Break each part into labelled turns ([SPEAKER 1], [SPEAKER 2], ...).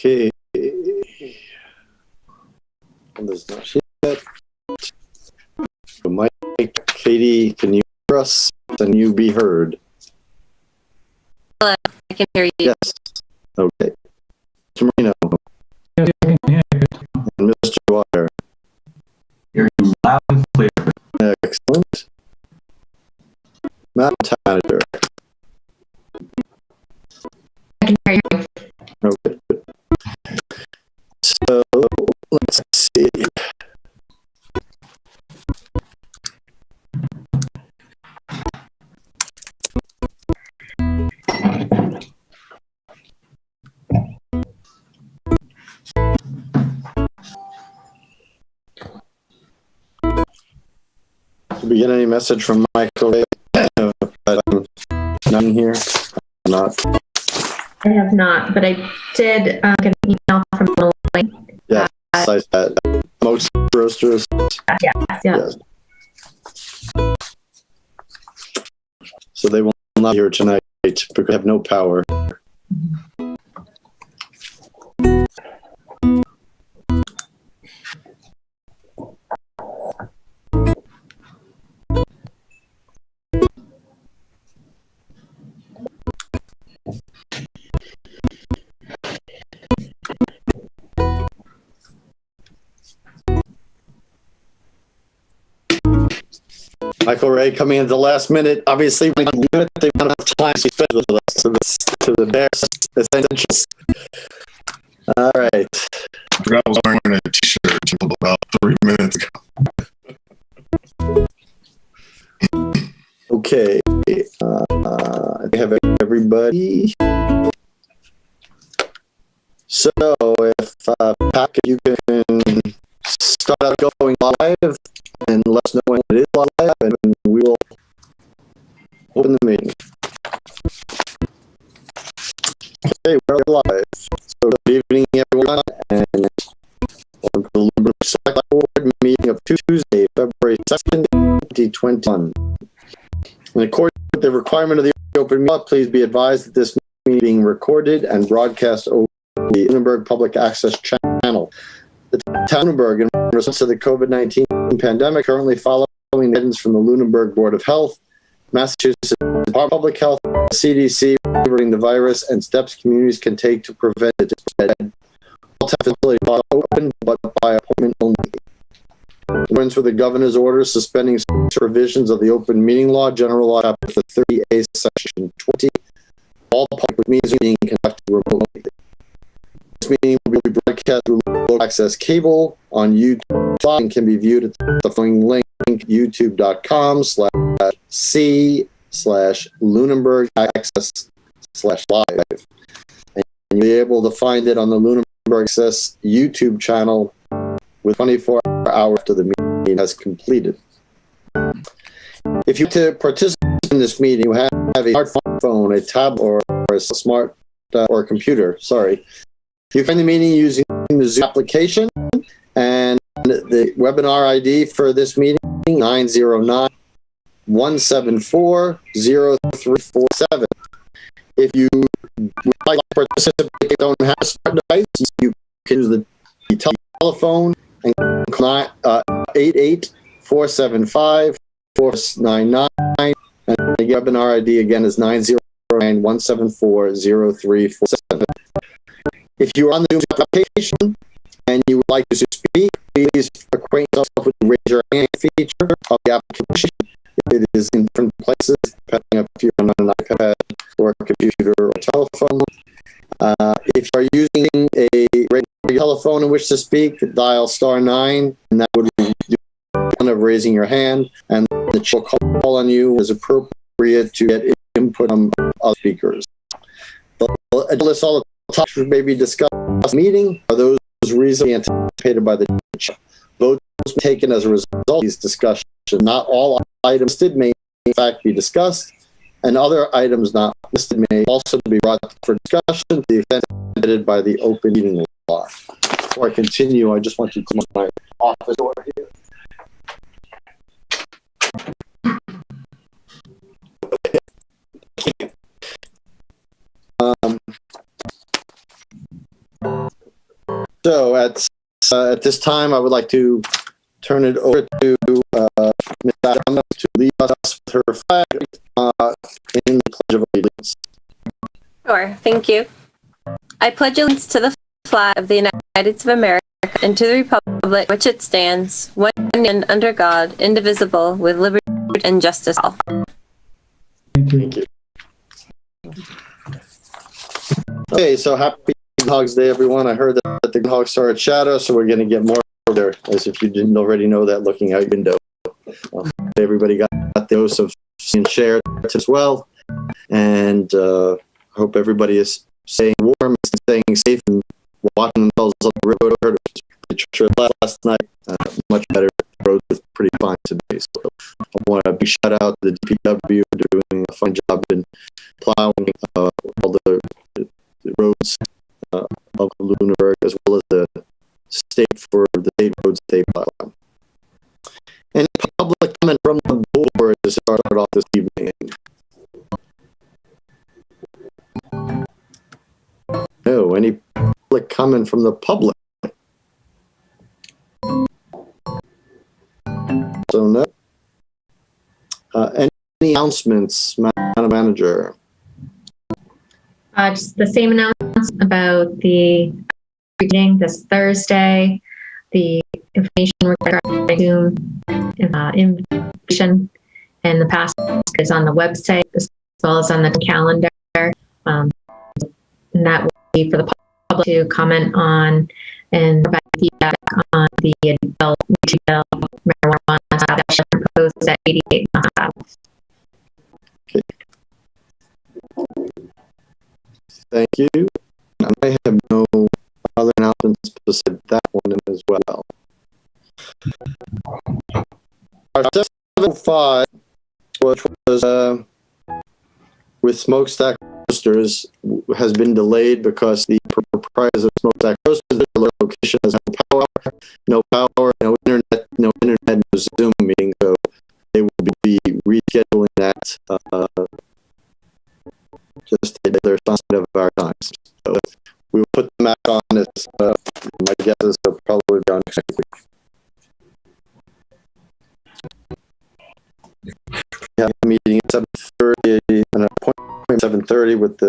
[SPEAKER 1] Okay. There's not yet. So Mike, Katie, can you hear us? Can you be heard?
[SPEAKER 2] Hello, I can hear you.
[SPEAKER 1] Yes. Okay. Mr. Marino.
[SPEAKER 3] Yes, I can hear you.
[SPEAKER 1] And Mr. Dwyer.
[SPEAKER 3] You're loud and clear.
[SPEAKER 1] Excellent. Madam Manager.
[SPEAKER 2] I can hear you.
[SPEAKER 1] Okay. So let's see. Did we get any message from Michael? I'm not here. I'm not.
[SPEAKER 2] I have not, but I did get an email from Illinois.
[SPEAKER 1] Yes, I said most roasters.
[SPEAKER 2] Yeah.
[SPEAKER 1] Yes. So they will not be here tonight because they have no power. Michael Ray coming in at the last minute. Obviously, we limit the amount of time we spend with us to the bare essentials. All right.
[SPEAKER 4] I forgot I was wearing a t-shirt until about 3 minutes ago.
[SPEAKER 1] Okay. I have everybody. So if Pat, you can start out going live and let us know when it is live, and we will open the meeting. Okay, we're live. So good evening, everyone, and welcome to the Lunenburg Select Board meeting of Tuesday, February 2nd, 2021. In accordance with the requirement of the open meeting law, please be advised that this meeting is being recorded and broadcast over the Lunenburg Public Access channel. The town of Lunenburg, in response to the COVID-19 pandemic, currently following guidance from the Lunenburg Board of Health, Massachusetts Department of Public Health, CDC, regarding the virus and steps communities can take to prevent its spread. All facilities are open, but by appointment only. In accordance with the governor's order suspending provisions of the open meeting law, general law, chapter 30A, section 20, all public meetings being conducted remotely. This meeting will be broadcast through LunenburgAccess cable on YouTube and can be viewed at the following link, youtube.com/c/LunenburgAccess/live. And you'll be able to find it on the LunenburgAccess YouTube channel with 24 hours after the meeting has completed. If you want to participate in this meeting, you have a smartphone, a tablet, or a smart or a computer. Sorry. You can find the meeting using the Zoom application, and the webinar ID for this meeting 909-174-0347. If you would like to participate, you don't have a smart device, you can use the telephone and call 88-475-499, and the webinar ID again is 909-174-0347. If you are on the Zoom application and you would like to speak, please acquaint yourself with the raise your hand feature of the application. It is in different places, depending if you're on an iPad or a computer or a telephone. If you are using a regular telephone in which to speak, dial *9, and that would do one of raising your hand, and the chat will call on you as appropriate to get input from other speakers. List all the topics which may be discussed in the meeting are those reasonably anticipated by the chat. Votes taken as a result of these discussions. Not all items listed may in fact be discussed, and other items not listed may also be brought for discussion to the extent permitted by the open meeting law. Before I continue, I just want to close my office door here. So at this time, I would like to turn it over to Ms. Adams to lead us with her flag in the Pledge of Allegiance.
[SPEAKER 5] Sure, thank you. I pledge allegiance to the flag of the United States of America and to the republic which it stands, one nation under God, indivisible, with liberty and justice for all.
[SPEAKER 3] Thank you.
[SPEAKER 1] Okay, so happy Groundhog's Day, everyone. I heard that the groundhogs are at shadow, so we're going to get more there, as if you didn't already know that looking out your window. Everybody got the dose of seeing shared as well, and hope everybody is staying warm and staying safe and watching themselves on the road. I heard it was pretty treacherous last night. Much better. The roads are pretty fine today. So I want to big shout out to the DPW doing a fine job in plowing all the roads of Lunenburg, as well as the state for the state roads they plow. Any public comment from the board to start off this evening? No, any public comment from the public? So no. Any announcements, Madam Manager?
[SPEAKER 2] Just the same announcement about the meeting this Thursday, the information regarding Zoom invitation and the past is on the website as well as on the calendar. And that will be for the public to comment on and provide feedback on the adult retail marijuana establishment proposed at 88 Mount Ave.
[SPEAKER 1] Okay. Thank you. And I have no other announcements besides that one as well. Our 705, which was with smokestack roasters, has been delayed because the proprietors of smokestack roasters, their location has no power, no internet, no Zoom meeting, so they will be rescheduling that just to their sign of our times. So we will put them back on as my guess is they'll probably be on next week. We have a meeting at 7:30, an appointment at 7:30 with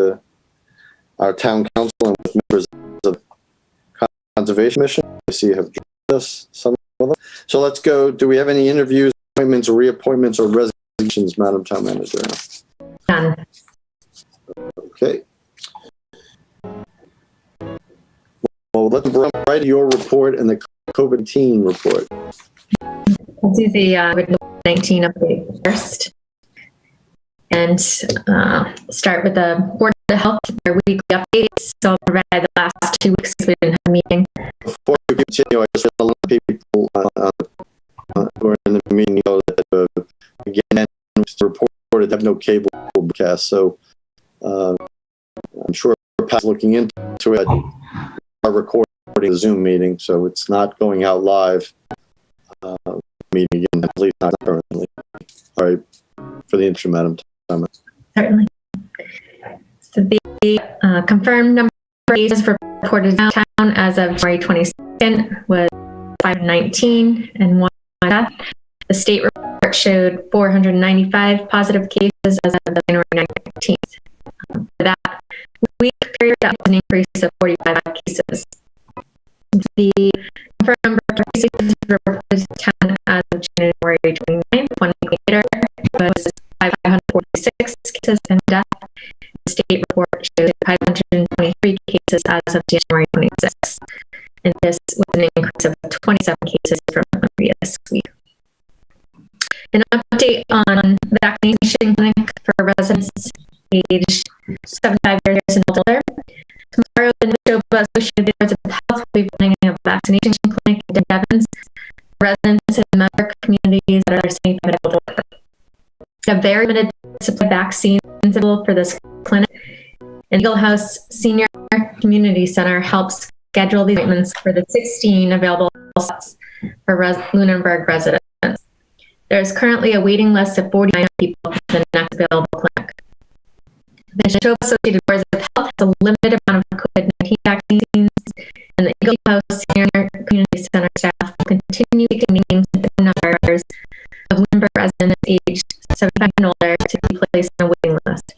[SPEAKER 1] our town council and with members of the Conservation Mission. I see you have joined us, some So let's go. Do we have any interviews, appointments, or reappointments, or resignations, Madam Town Manager?
[SPEAKER 2] Done.
[SPEAKER 1] Okay. Well, let's write your report and the COVID-19 report.
[SPEAKER 2] We'll do the COVID-19 update first. And start with the Board of Health, their weekly updates. So I'll provide the last 2 weeks because we didn't have a meeting.
[SPEAKER 1] Before we continue, I just want to let people who are in the meeting know that, again, it's reported have no cable broadcast. So I'm sure Pat's looking into it. Are recording the Zoom meeting, so it's not going out live. Meeting again, at least not currently. All right, for the interim, Madam Thomas.
[SPEAKER 2] Certainly. So the confirmed number of cases reported downtown as of January 22nd was 519 and 1 death. The state report showed 495 positive cases as of January 19th. For that week period, that was an increase of 45 cases. The confirmed number of cases reported downtown as of January 29th, 1 week later, was 546 cases and death. The state report showed 523 cases as of January 26th, and this was an increase of 27 cases from the previous week. An update on the vaccination clinic for residents aged 75 years and older. Tomorrow, the Neshoba Associated Boards of Health will be running a vaccination clinic in Devons for residents in member communities that are 75 and older. A very limited supply of vaccines available for this clinic. And Eagle House Senior Community Center helps schedule these appointments for the 16 available slots for Lunenburg residents. There is currently a waiting list of 49 people for the next available clinic. The Neshoba Associated Boards of Health has a limited amount of COVID-19 vaccines, and the Eagle House Senior Community Center staff will continue taking names and numbers of Lunenburg residents aged 75 and older to be placed on a waiting list.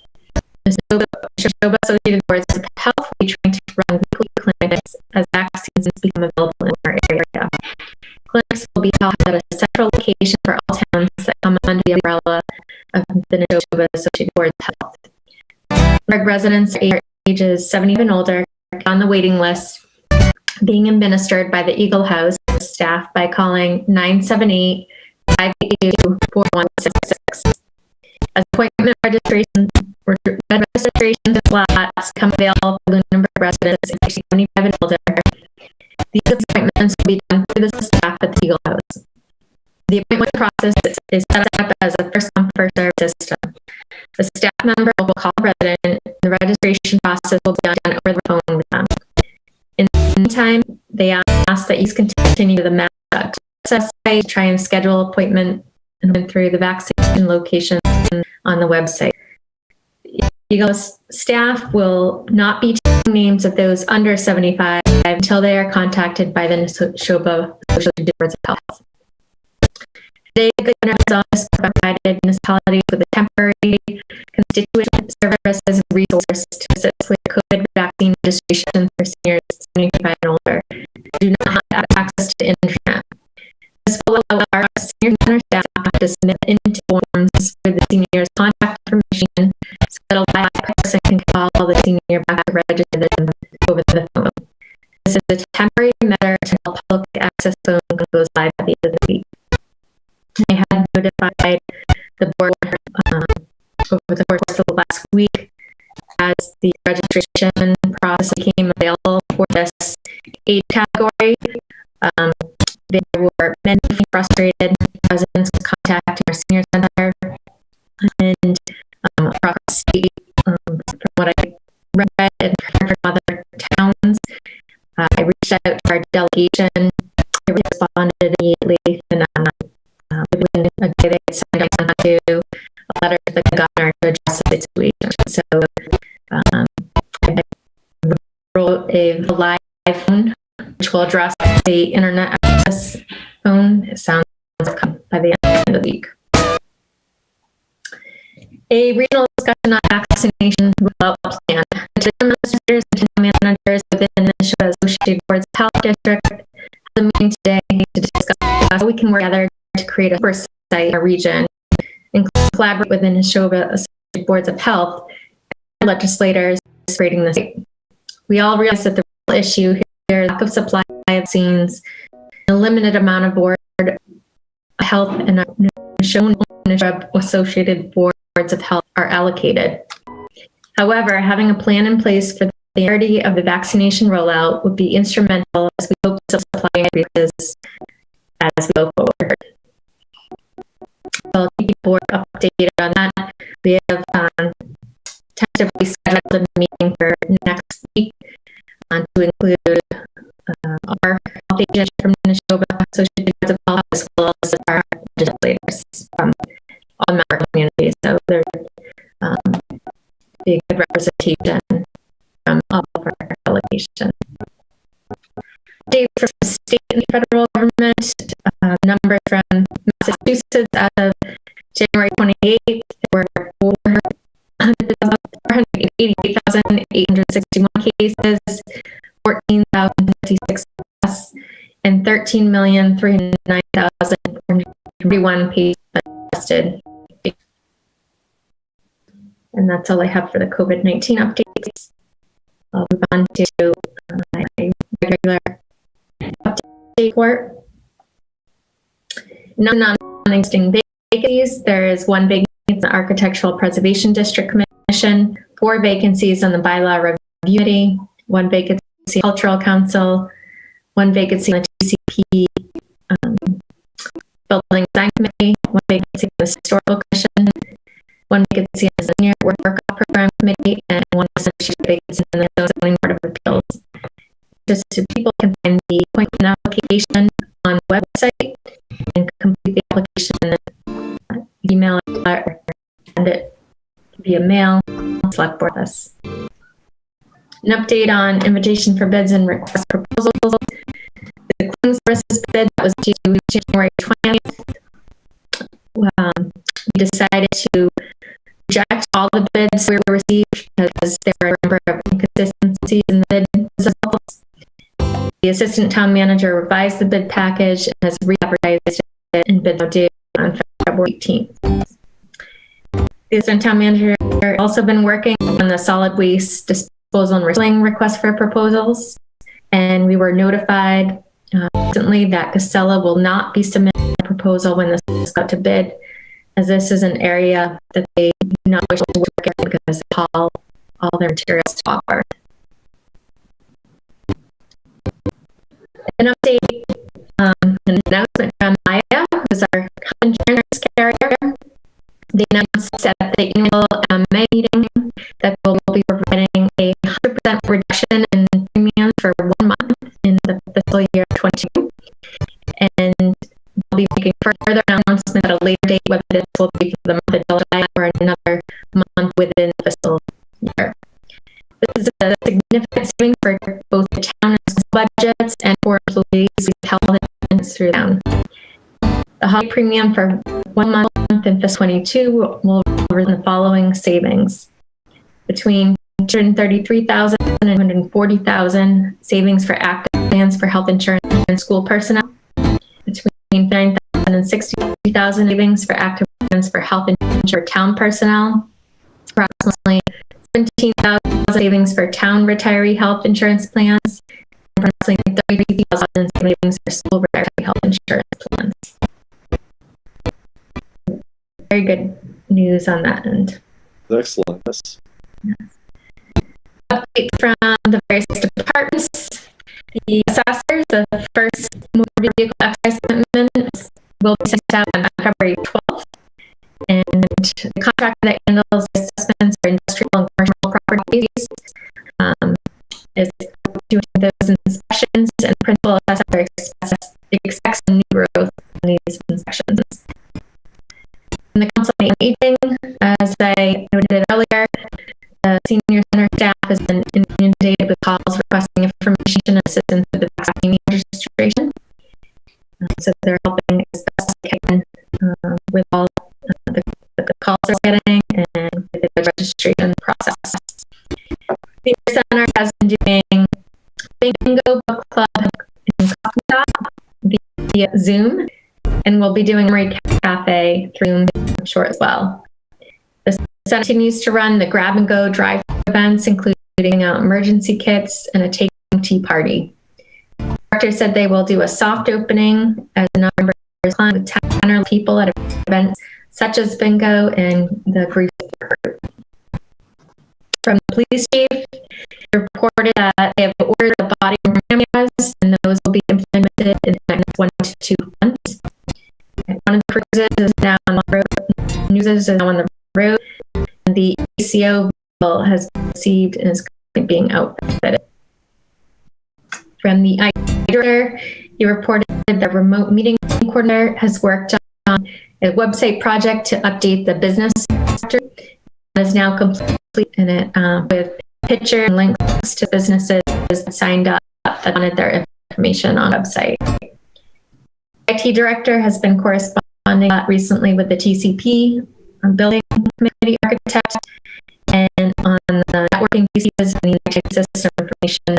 [SPEAKER 2] The Neshoba Associated Boards of Health will be trying to run weekly clinics as vaccines become available in our area. Clinics will be held at a central location for all towns that come under the umbrella of the Neshoba Associated Boards of Health. Residents ages 70 and older on the waiting list being administered by the Eagle House staff by calling 978-582-4166. As appointment registration slots come available for Lunenburg residents aged 75 and older, these appointments will be done through the staff at the Eagle House. The appointment process is set up as a first-come, first-served system. The staff member will call the resident. The registration process will be done over the phone with them. In the meantime, they ask that you continue the mass access site, try and schedule an appointment and through the vaccination location on the website. Eagle staff will not be taking names of those under 75 until they are contacted by the Neshoba Associated Boards of Health. Today, the Governor's Office provided municipalities with a temporary constituent services and resource to assist with COVID vaccine registration for seniors 75 and older who do not have access to the internet. This will allow our senior center staff to submit into forms for the seniors' contact information so that a live person can call the senior back to register them over the phone. This is a temporary measure until public access phone goes live at the end of the week. They had notified the board over the course of the last week as the registration process became available for this age category. There were many frustrated residents contacting our senior center and across the state. From what I read and heard from other towns, I reached out to our delegation. They responded immediately, and within a day they signed on to a letter to the governor to address the situation. So I wrote a live phone which will address the internet access phone. It sounds like by the end of the week. A regional discussion on vaccination rollout plan. The administrators and town managers within the Neshoba Associated Boards of Health District had a meeting today to discuss how we can work together to create a oversight in our region and collaborate within Neshoba Associated Boards of Health and legislators creating this. We all realize that the real issue here is lack of supply of vaccines, a limited amount of board health and Neshoba Associated Boards of Health are allocated. However, having a plan in place for the entirety of the vaccination rollout would be instrumental as we hope to supply increases as we go forward. So I'll keep the board updated on that. We have tentatively scheduled a meeting for next week to include our health agents from Neshoba Associated Boards of Health as well as our legislators from all member communities. So they're be a good representation from all of our delegation. Data from the state and federal government, numbers from Massachusetts as of January 28th, there were 488,861 cases, 14,056 deaths, and 13,309,431 patients tested. And that's all I have for the COVID-19 updates. I'll move on to my regular update report. No non-existing vacancies. There is one vacancy in the Architectural Preservation District Commission, 4 vacancies on the Bylaw Review Committee, 1 vacancy on the Cultural Council, 1 vacancy on the TCP Building Design Committee, 1 vacancy on the Historical Commission, 1 vacancy on the Senior Workup Program Committee, and 1 associate vacancy in the Zoning Board of Appeals. Just so people can find the appointment application on the website and complete the application, email it or send it via mail, select board us. An update on invitation for bids and request proposals. The cleaning services bid that was due January 20th. We decided to reject all the bids we received because there were a number of inconsistencies in the bid results. The assistant town manager revised the bid package and has re-advertised it, and bids are due on February 18th. The assistant town manager has also been working on the solid waste disposal and recycling request for proposals, and we were notified recently that Casella will not be submitting a proposal when this is got to bid, as this is an area that they do not wish to work in because they haul all their materials to offer. An update, an announcement from Maya, who's our health insurance carrier. They announced at the annual May meeting that they will be providing a 100% reduction in premiums for 1 month in the fiscal year 22. And they'll be making further announcements at a later date, whether this will be for the month of July or another month within the fiscal year. This is a significant saving for both the town and school budgets and for employees who held it through town. The holiday premium for 1 month in fiscal 22 will result in the following savings: between $233,000 and $140,000 savings for active plans for health insurance and school personnel, between $9,000 and $60,000 savings for active plans for health insurance for town personnel, approximately $17,000 savings for town retiree health insurance plans, and approximately $33,000 savings for school retiree health insurance plans. Very good news on that end.
[SPEAKER 1] Excellent. Yes.
[SPEAKER 2] Update from the various departments. The assessors, the first motor vehicle excise amendment will be sent out on February 12th. And the contractor that handles the assessments for industrial and commercial properties is doing those inspections, and the principal assessor expects new growth in these inspections. And the Council on Aging, as I noted earlier, the senior center staff has been inundated with calls requesting information and assistance with the vaccine registration. So they're helping as best they can with all the calls they're getting and with the registration process. The center has been doing bingo book club and coffee shop via Zoom. and we'll be doing Memory Cafe through short as well. The Center continues to run the grab and go drive events, including emergency kits and a take tea party. The director said they will do a soft opening as a number of planned with 10 or people at events such as bingo and the grief group. From the police chief, he reported that they have ordered the body cameras and those will be implemented in the next 1 to 2 months. One of the cruises is now on the road. News is now on the road, and the ACO bill has been received and is being outfitted. From the IT director, he reported that remote meeting coordinator has worked on a website project to update the business sector and is now complete in it with picture and links to businesses that signed up that wanted their information on the website. IT director has been corresponding recently with the TCP building committee architect and on the networking pieces and the system information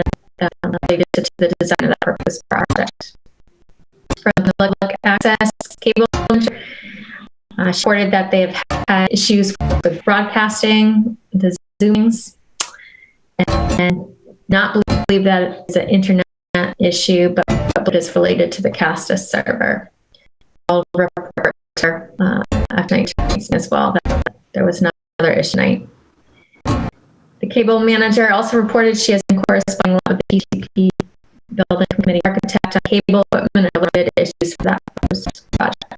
[SPEAKER 2] related to the design of that purpose project. From the LunenburgAccess cable, she reported that they have had issues with broadcasting, the Zoomings, and not believe that it's an internet issue, but is related to the Castus server. I'll report after night as well that there was another issue tonight. The cable manager also reported she has been corresponding with the TCP building committee architect on cable equipment and related issues for that project.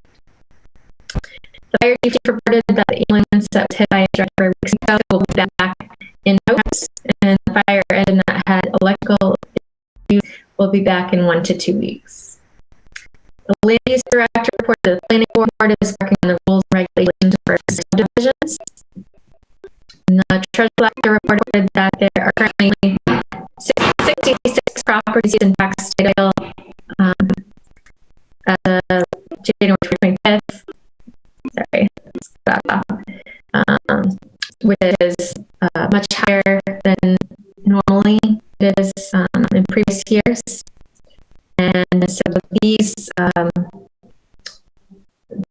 [SPEAKER 2] The fire chief reported that the ambulance that was hit by a director weeks ago will be back in house, and the fire engine that had electrical issues will be back in 1 to 2 weeks. The land use director reported that the planning board is working on the rules and regulations for subdivisions. And the treasurer collector reported that there are currently 66 properties in tax title as of January 25th. Sorry, which is much higher than normally it is in previous years. And so these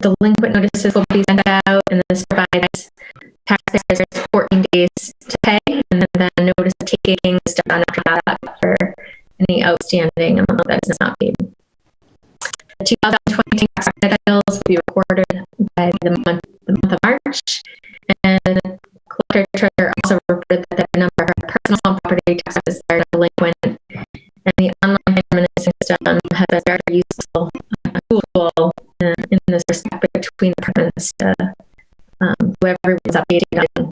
[SPEAKER 2] delinquent notices will be sent out, and this provides taxpayers 14 days to pay, and then notice of taking is done after that for any outstanding amount that is not paid. The 2020 tax titles will be recorded by the month of March, and the collector treasurer also reported that the number of personal property taxes that are delinquent, and the online payment system has a very useful tool in this respect between departments to whoever is updating on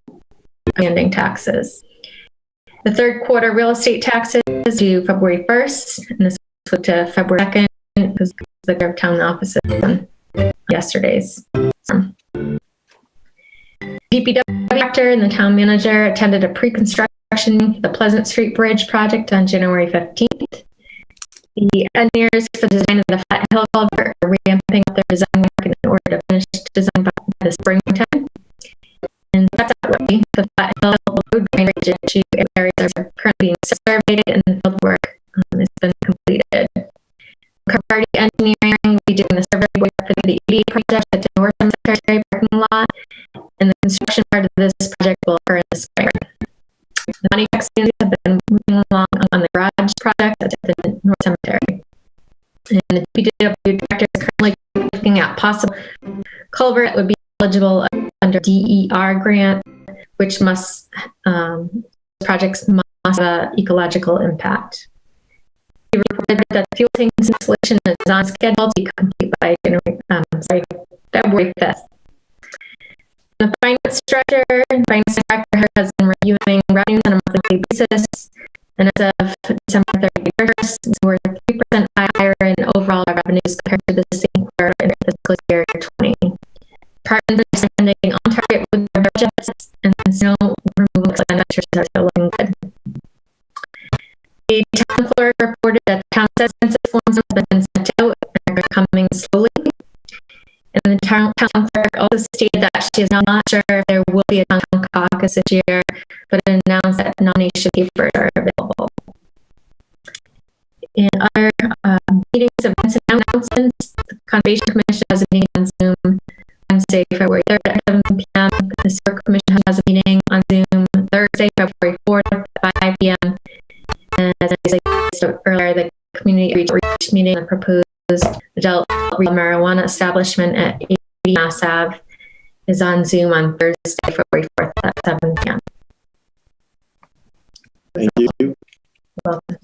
[SPEAKER 2] outstanding taxes. The third quarter real estate taxes due February 1st, and this went to February 2nd because the town offices on yesterday's. DPW director and the town manager attended a pre-construction for the Pleasant Street Bridge project on January 15th. The engineers for the design of the Flat Hill culvert are revamping up their design work in order to finish design by the springtime. And that's way the Flat Hill road drainage issue areas are currently being surveyed and the field work has been completed. Carparty Engineering will be doing the survey work for the ED project at the North Cemetery parking lot, and the construction part of this project will occur in the spring. The money exchanges have been moving along on the garage project at the North Cemetery. And the DPW director is currently looking at possible culvert that would be eligible under DER grant, which must projects must have an ecological impact. He reported that the fuel tank installation is on schedule to be complete by February 5th. The finance director has been reviewing revenues on a monthly basis, and as of December 31st, we're 3% higher in overall revenues compared to the same quarter in fiscal year 20. Departments are spending on target with their budgets, and snow removal expenditures are still looking good. The town clerk reported that the town census forms have been sent out and are coming slowly. And the town clerk also stated that she is not sure if there will be a town caucus this year, but announced that nomination papers are available. In other meetings, events, and announcements, the Conservation Commission has a meeting on Zoom Wednesday, February 3rd at 7 p.m. The Sewer Commission has a meeting on Zoom Thursday, February 4th at 5 p.m. And as I said earlier, the community outreach meeting, the proposed adult marijuana establishment at 80 Mass Ave is on Zoom on Thursday, February 4th at 7 p.m.
[SPEAKER 1] Thank you.
[SPEAKER 2] Welcome.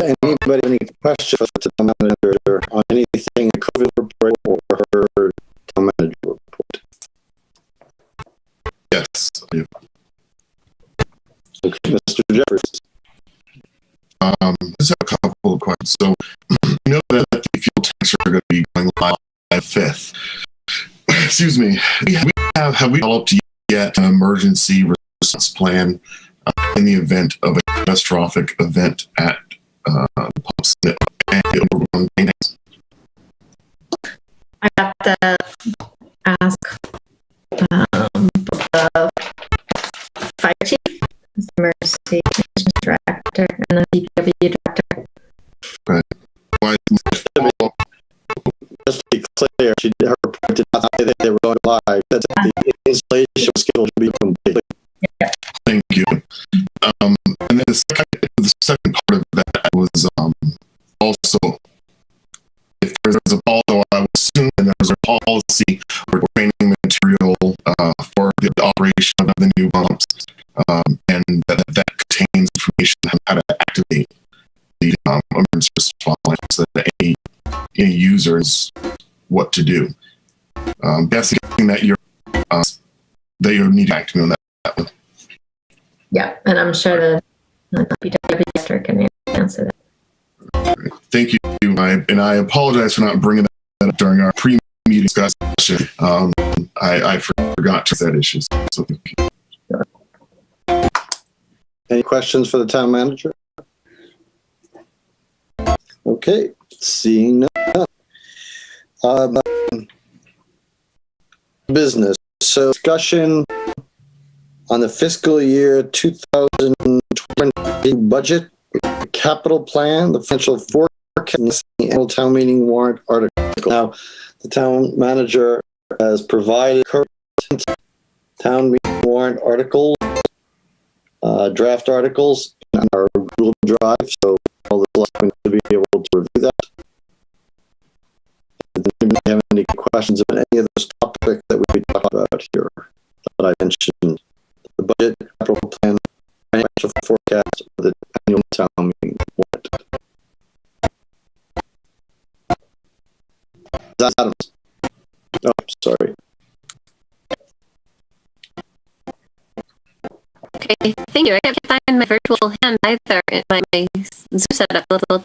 [SPEAKER 1] Anybody have any questions for the town manager on anything COVID report or her town manager report?
[SPEAKER 4] Yes, I do.
[SPEAKER 1] Okay, Mr. Jeffries.
[SPEAKER 4] Just have a couple of questions. So, you know that the fuel tanks are going to be going live on 5th. Excuse me. Have we developed yet an emergency response plan in the event of a catastrophic event at the pumps and overrun tanks?
[SPEAKER 2] I have to ask the fire chief, the emergency communications director, and the DPW director.
[SPEAKER 4] Right. Why?
[SPEAKER 1] Just to be clear, her report did not say that they were going live. That the installation was scheduled to be complete.
[SPEAKER 2] Yeah.
[SPEAKER 4] Thank you. And then the second part of that was also, if there's a also, I would assume that there's a policy or training material for the operation of the new pumps, and that contains information on how to activate the emergency response plan so that any users what to do. Guessing that you're need to activate on that one.
[SPEAKER 2] Yeah, and I'm sure the DPW director can answer that.
[SPEAKER 4] Thank you. I apologize for not bringing that up during our pre-meeting discussion. I forgot to that issue. So thank you.
[SPEAKER 1] Any questions for the town manager? Okay, seeing none. Business. So discussion on the fiscal year 2020 budget, capital plan, the financial forecast, the annual town meeting warrant article. Now, the town manager has provided current town meeting warrant articles, draft articles on our Google Drive, so all the selectmen to be able to review that. If you have any questions about any of those topics that we talked about here that I mentioned, the budget, capital plan, financial forecast, or the annual town meeting warrant. Adams. Oh, sorry.
[SPEAKER 5] Okay, thank you. I can't find my virtual hand either in my Zoom setup. A little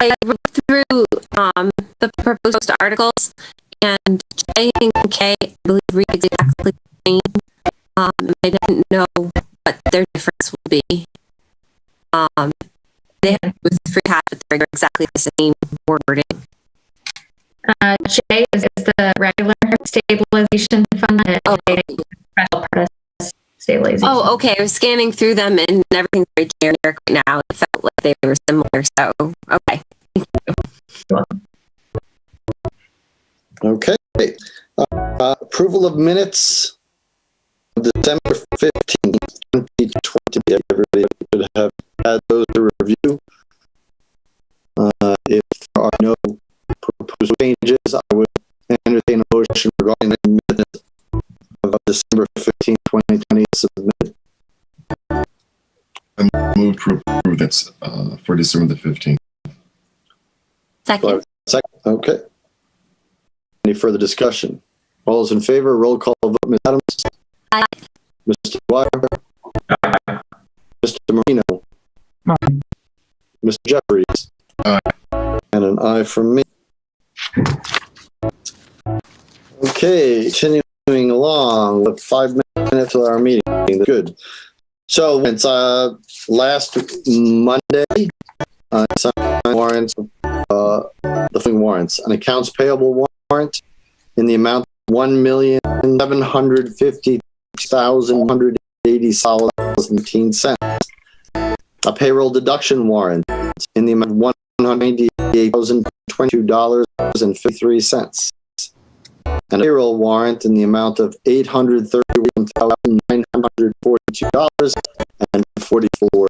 [SPEAKER 5] I looked through the proposed articles, and J and K, I believe, read exactly the same. I didn't know what their difference will be. They have with free cash, but they're exactly the same wording.
[SPEAKER 2] J is the regular stabilization fund, and special purpose stabilization.
[SPEAKER 5] Oh, okay. I was scanning through them, and everything's very generic right now. It felt like they were similar, so okay. Thank you.
[SPEAKER 2] You're welcome.
[SPEAKER 1] Okay. Approval of minutes of December 15th, 2020. Everybody could have had those to review. If there are no proposed changes, I would entertain a motion regarding the minutes of December 15th, 2020 submitted.
[SPEAKER 4] I move to approve this for December the 15th.
[SPEAKER 5] Second.
[SPEAKER 1] Second. Okay. Any further discussion? All those in favor, roll call vote. Ms. Adams?
[SPEAKER 5] Aye.
[SPEAKER 1] Mr. Dwyer?
[SPEAKER 3] Aye.
[SPEAKER 1] Mr. Marino?
[SPEAKER 3] Aye.
[SPEAKER 1] Mr. Jeffries?
[SPEAKER 4] Aye.
[SPEAKER 1] And an aye from me. Okay, continuing along with 5 minutes of our meeting. Good. So it's last Monday, I signed warrants, the following warrants: an accounts payable warrant in the amount of $1,750,180.17. A payroll deduction warrant in the amount of $198,022.53. And a payroll warrant in the amount of $831,942.44.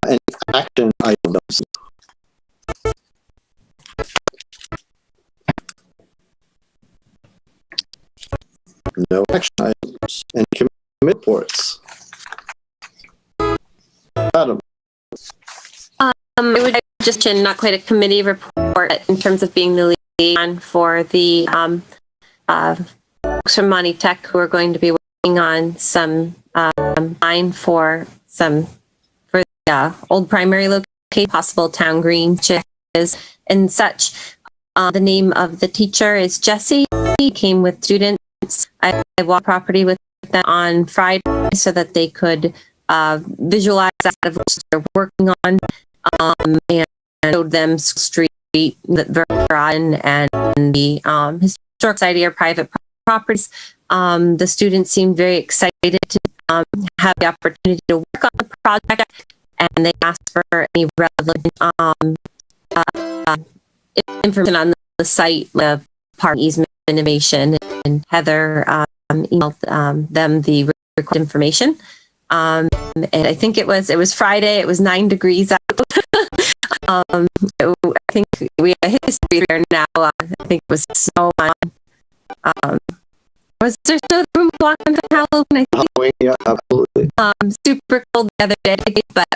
[SPEAKER 1] Any action items? No action items. Any committee reports? Adam?
[SPEAKER 5] It would just not quite a committee report in terms of being the liaison for the folks from Monty Tech who are going to be working on some line for the old primary location, possible town green changes and such. The name of the teacher is Jessie. He came with students. I walked property with them on Friday so that they could visualize that of what they're working on, and showed them Street, Veron, and the Historic Society or private properties. The students seemed very excited to have the opportunity to work on the project, and they asked for any relevant information on the site, the park easement innovation, and Heather emailed them the required information. And I think it was Friday. It was 9 degrees out. I think we have a history there now. I think it was snow on. Was there still room block on Halloween? I think.
[SPEAKER 1] Yeah, absolutely.
[SPEAKER 5] Super cold the other day, but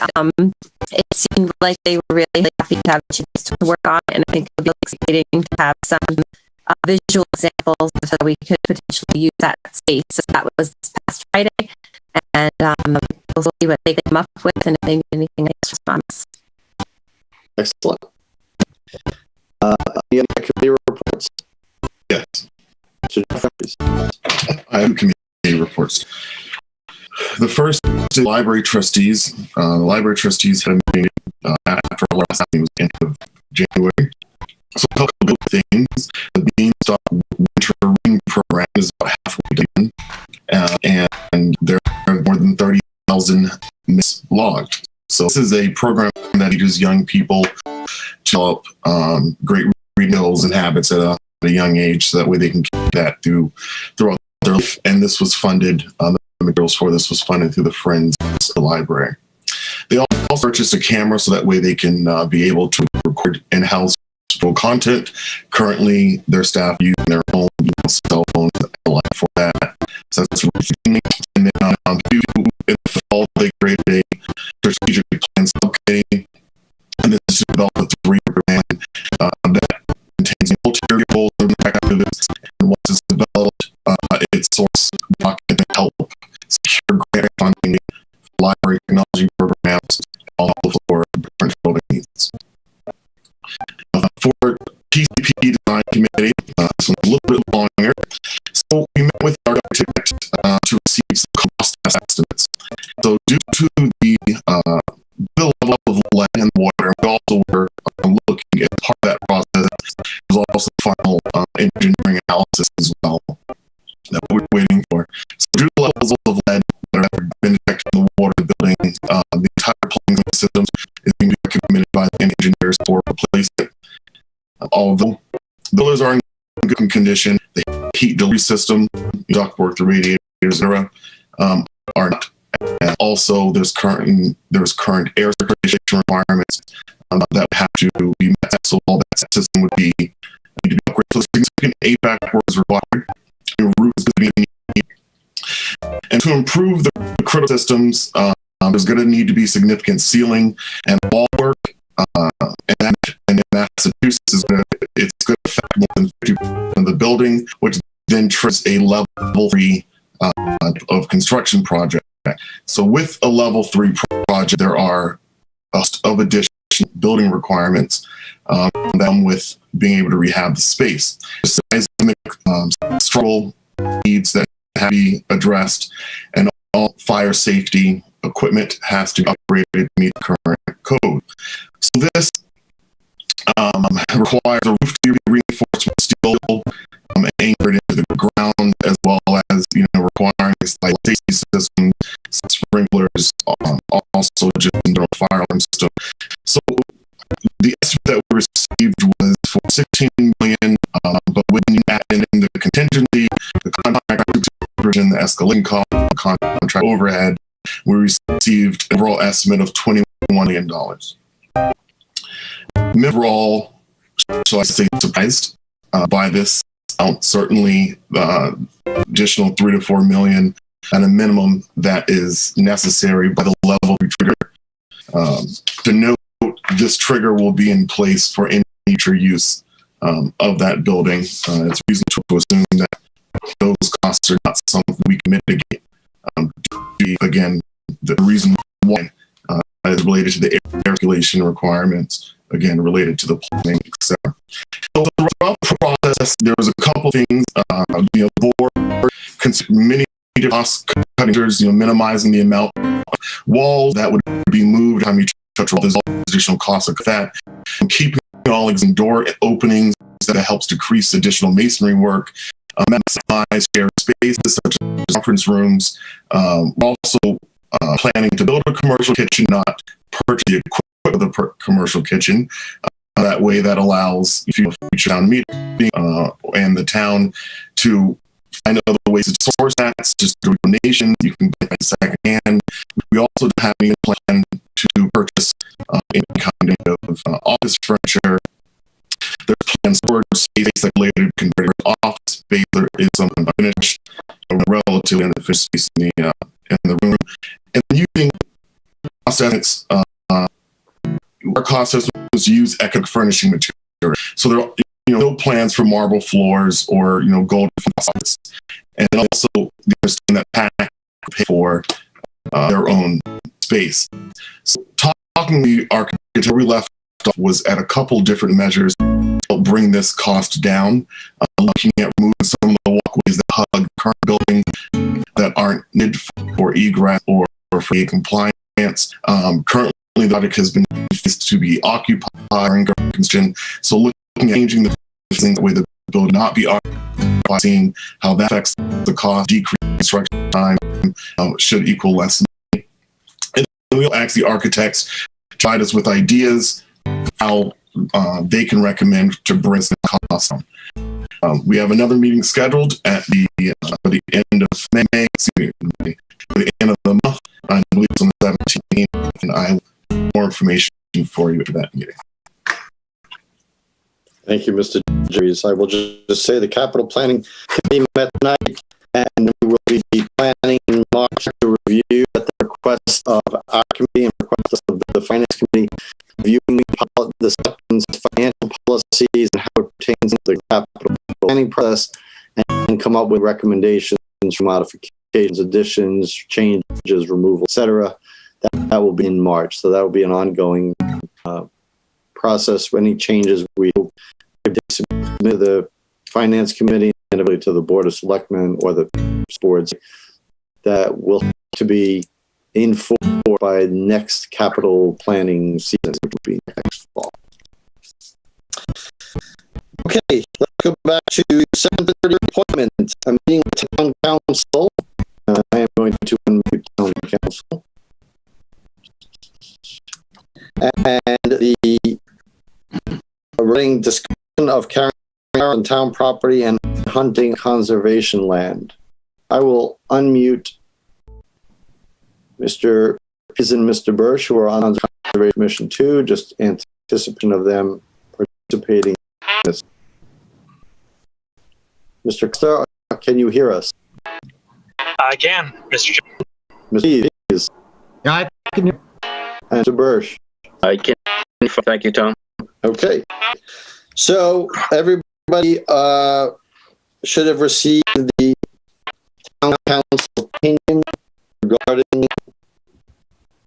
[SPEAKER 5] it seemed like they were really happy to have a chance to work on it, and I think it would be exciting to have some visual examples so we could potentially use that space. So that was this past Friday, and we'll see what they come up with and if they need anything else from us.
[SPEAKER 1] Excellent. Any other committee reports?
[SPEAKER 4] Yes,
[SPEAKER 1] Please.
[SPEAKER 4] I have committee reports. The first is the library trustees. The library trustees had a meeting after our last meeting was the end of January. So a couple of good things. The Beanstalk Winter Reading Program is about halfway done, and there are more than 30,000 minutes logged. So this is a program that teaches young people to develop great reading skills and habits at a young age, so that way they can keep that throughout their life. And this was funded, the materials for this was funded through the Friends of the Library. They also purchased a camera so that way they can be able to record in-house content. Currently, their staff using their own cell phones for that. So that's really. And then in the fall, they created a strategic plan subcommittee, and this is to develop a 3-year plan that contains multi-year goals and activities. And once it's developed, its source document to help secure grant funding for library technology programs, all for different building needs. For TCP Design Committee, this one's a little bit longer. So we met with our architect to receive some cost estimates. So due to the level of lead and water, we also were looking at part of that process. There was also final engineering analysis as well that we're waiting for. So due to levels of lead that have been detected in the water building, the entire plumbing system is being recommended by the engineers for replacement. Although the buildings are in good condition, the heat delivery system, ductwork, the radiators, etc., are not. And also, there's current air circulation requirements that have to be met. So all that system would need to be upgraded. So significant HVAC work is required. The roof is going to be needed. And to improve the critical systems, there's going to need to be significant ceiling and wall work. And in Massachusetts, it's going to affect more than 50% of the building, which then triggers a level 3 of construction project. So with a level 3 project, there are of additional building requirements that with being able to rehab the space. Seismic structural needs that have to be addressed, and all fire safety equipment has to be upgraded to meet the current code. So this requires a roof to be reinforced with steel anchored into the ground, as well as requiring like safety systems, sprinklers, all also just in general fire alarm system. So the estimate that we received was for 16 million, but when you add in the contingency, the contract version, the escalating cost, the contract overhead, we received an overall estimate of $21 million. Overall, so I say surprised by this amount. Certainly, additional 3 to 4 million at a minimum that is necessary by the level we trigger. To note, this trigger will be in place for any future use of that building. It's reasonable to assume that those costs are not something we can mitigate. Again, the reason why is related to the air circulation requirements, again, related to the plumbing, etc. So throughout the process, there was a couple things, the board considered many cost cutting measures, minimizing the amount of walls that would be moved, how many touch walls, there's all additional costs of that, and keeping all existing door openings that helps decrease additional masonry work, maximize shared spaces such as conference rooms. Also planning to build a commercial kitchen, not purchase the equipment of the commercial kitchen. That way, that allows future town meeting and the town to find other ways to source that, just through donations. You can buy it secondhand. We also have a plan to purchase any kind of office furniture. There's planned storage space that later converted to office space. There is some unfinished, relatively unfinished space in the room. And using cost estimates, our cost estimates use economic furnishing material. So there are no plans for marble floors or gold facades. And also they understand that pack pay for their own space. So talking to the architect, where we left off was at a couple different measures to help bring this cost down. Looking at removing some of the walkways that hug the current building that aren't needed for egress or for compliance. Currently, the project has been to be occupied during construction. So looking at changing the things the way the building not be occupied, seeing how that affects the cost, decrease construction time, should equal less. And we'll ask the architects to guide us with ideas how they can recommend to bring the cost down. We have another meeting scheduled at the end of May, the end of the month. I believe it's on the 17th, and I have more information for you at that meeting.
[SPEAKER 1] Thank you, Mr. Jerry's. I will just say the capital planning committee met tonight, and we will be planning in March to review at the request of our committee and request of the finance committee, reviewing the section's financial policies and how it pertains to the capital planning process, and come up with recommendations for modifications, additions, changes, removal, etc. That will be in March. So that will be an ongoing process. For any changes, we will submit to the finance committee and to the board of selectmen or the boards that will have to be in force by next capital planning season, which will be next fall. Okay, let's go back to 7:30 appointment. A meeting with town council. I am going to unmute town council. And the running discussion of carrying on town property and hunting conservation land. I will unmute Mr. Piz and Mr. Birch, who are on the Conservation Commission too, just anticipation of them participating in this. Mr. Costa, can you hear us?
[SPEAKER 3] I can, Mr. Chairman.
[SPEAKER 1] Mr. Piz.
[SPEAKER 6] Yeah, I can hear.
[SPEAKER 1] And Mr. Birch.
[SPEAKER 7] I can. Thank you, Tom.
[SPEAKER 1] Okay. So everybody should have received the town council opinion regarding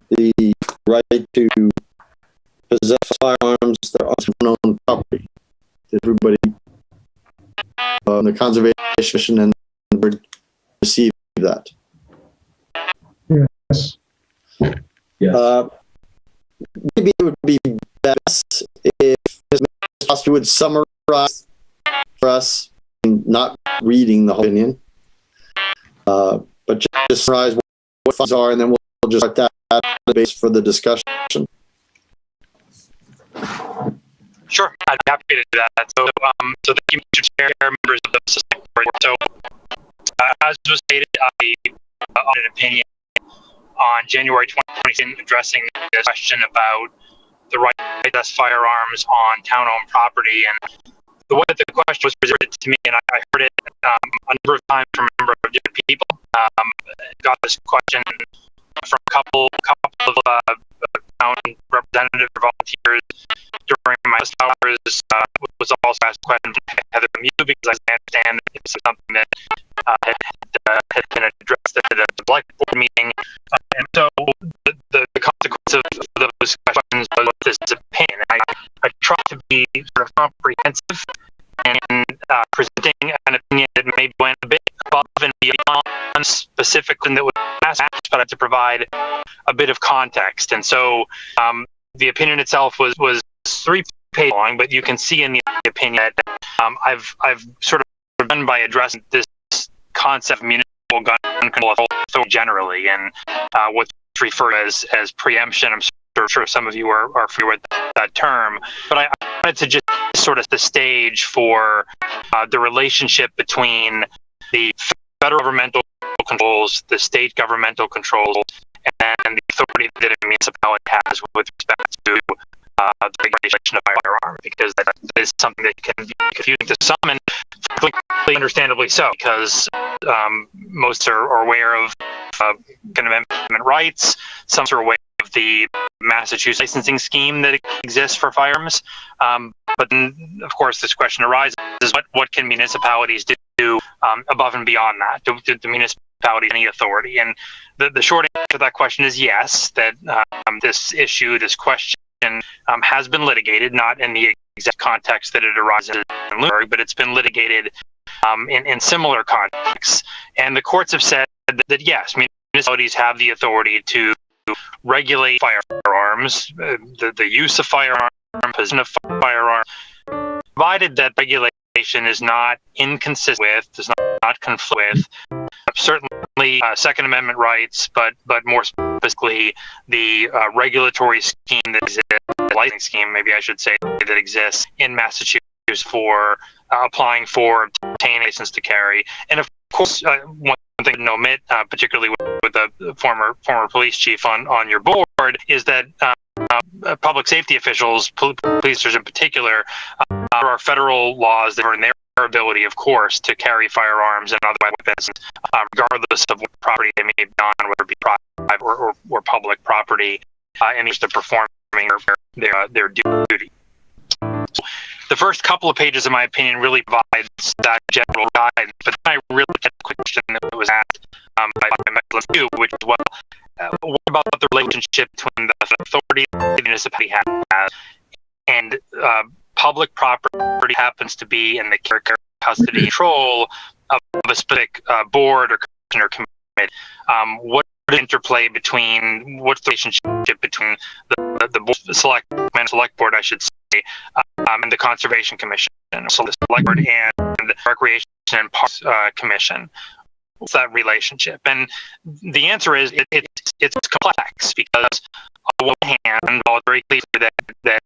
[SPEAKER 1] the right to possess firearms that are on unknown property. Everybody, the conservation and the board receive that.
[SPEAKER 6] Yes.
[SPEAKER 1] Maybe it would be best if Ms. Foster would summarize for us, not reading the whole opinion, but just summarize what funds are, and then we'll just start that base for the discussion.
[SPEAKER 3] Sure, I'd be happy to do that. So thank you, Mr. Chair, members of the select board. So, as was stated, I on an opinion on January 2020 addressing the question about the right to possess firearms on town-owned property. And the way that the question was presented to me, and I heard it a number of times from a number of different people, got this question from a couple of town representative volunteers during my hours. Was also asked a question from Heather Mew, because I understand that this is something that had been addressed at the select board meeting. And so the consequence of those questions was this opinion. I tried to be sort of comprehensive and presenting an opinion that maybe went a bit above and beyond specifically that was asked, but I had to provide a bit of context. And so the opinion itself was 3 pages long, but you can see in the opinion that I've sort of done by addressing this concept of municipal gun control authority generally, and what's referred as preemption. I'm sure some of you are familiar with that term, but I wanted to just sort of set the stage for the relationship between the federal governmental controls, the state governmental controls, and the authority that a municipality has with respect to the regulation of firearms, because that is something that can be confusing to some, and frankly, understandably so, because most are aware of Second Amendment rights, some are aware of the Massachusetts licensing scheme that exists for firearms, but then, of course, this question arises: what can municipalities do above and beyond that? Do the municipality have any authority? And the short answer to that question is yes. That this question has been litigated, not in the exact context that it arises in Lunenburg, but it's been litigated in similar contexts. And the courts have said that yes, municipalities have the authority to regulate firearms, the use of firearms, possession of firearms, provided that regulation is not inconsistent with, does not conflict with, certainly Second Amendment rights, but more specifically the regulatory scheme that exists, the licensing scheme, maybe I should say, that exists in Massachusetts for applying for, obtaining a license to carry. And of course, one thing to omit, particularly with the former police chief on your board, is that public safety officials, policers in particular, there are federal laws that are in their ability, of course, to carry firearms and other weapons, regardless of what property they may be on, whether it be private or public property, in the interest of performing their duty. The first couple of pages of my opinion really provides that general guidance, but then I really get the question that was asked by Michael, which is, what about the relationship between the authority the municipality has and public property happens to be in the care, custody, control of a specific board or commission or committee? What interplay between, what's the relationship between the board, the select board, I should say, and the Conservation Commission, so the select board and the Recreation and Parks Commission? What's that relationship? And the answer is it's complex, because on one hand, while it's very clear that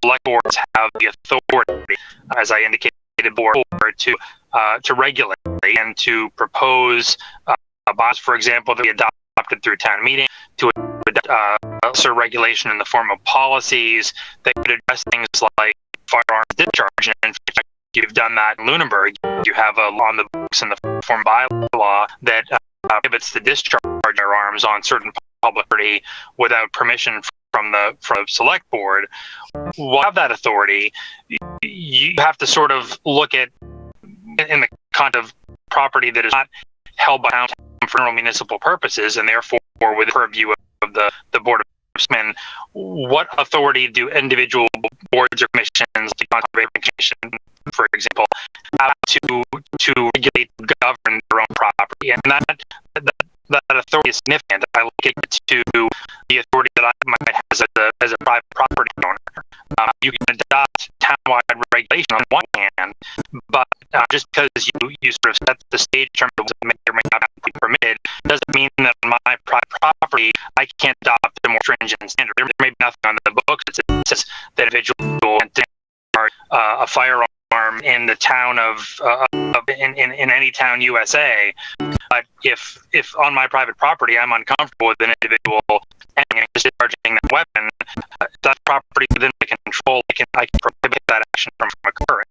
[SPEAKER 3] select boards have the authority, as I indicated, board to regulate and to propose bylaws, for example, that we adopted through town meeting, to adopt sort of regulation in the form of policies that could address things like firearms discharge. And in fact, you've done that in Lunenburg. You have on the books in the form of bylaw that prohibits the discharge of firearms on certain public property without permission from the select board. While you have that authority, you have to sort of look at, in the kind of property that is not held by town for general municipal purposes, and therefore with the purview of the Board of Selectmen, what authority do individual boards or commissions, the Conservation Commission, for example, have to regulate, govern their own property? And that authority is significant. I look to the authority that I might have as a private property owner. You can adopt townwide regulation on one hand, but just because you sort of set the stage in terms of what may or may not be permitted, doesn't mean that on my private property I can't adopt a more stringent standard. There may be nothing on the books that says that individual can a firearm in the town in any town USA. But if on my private property I'm uncomfortable with an individual and discharging that weapon, that property within my control, I can prohibit that action from occurring.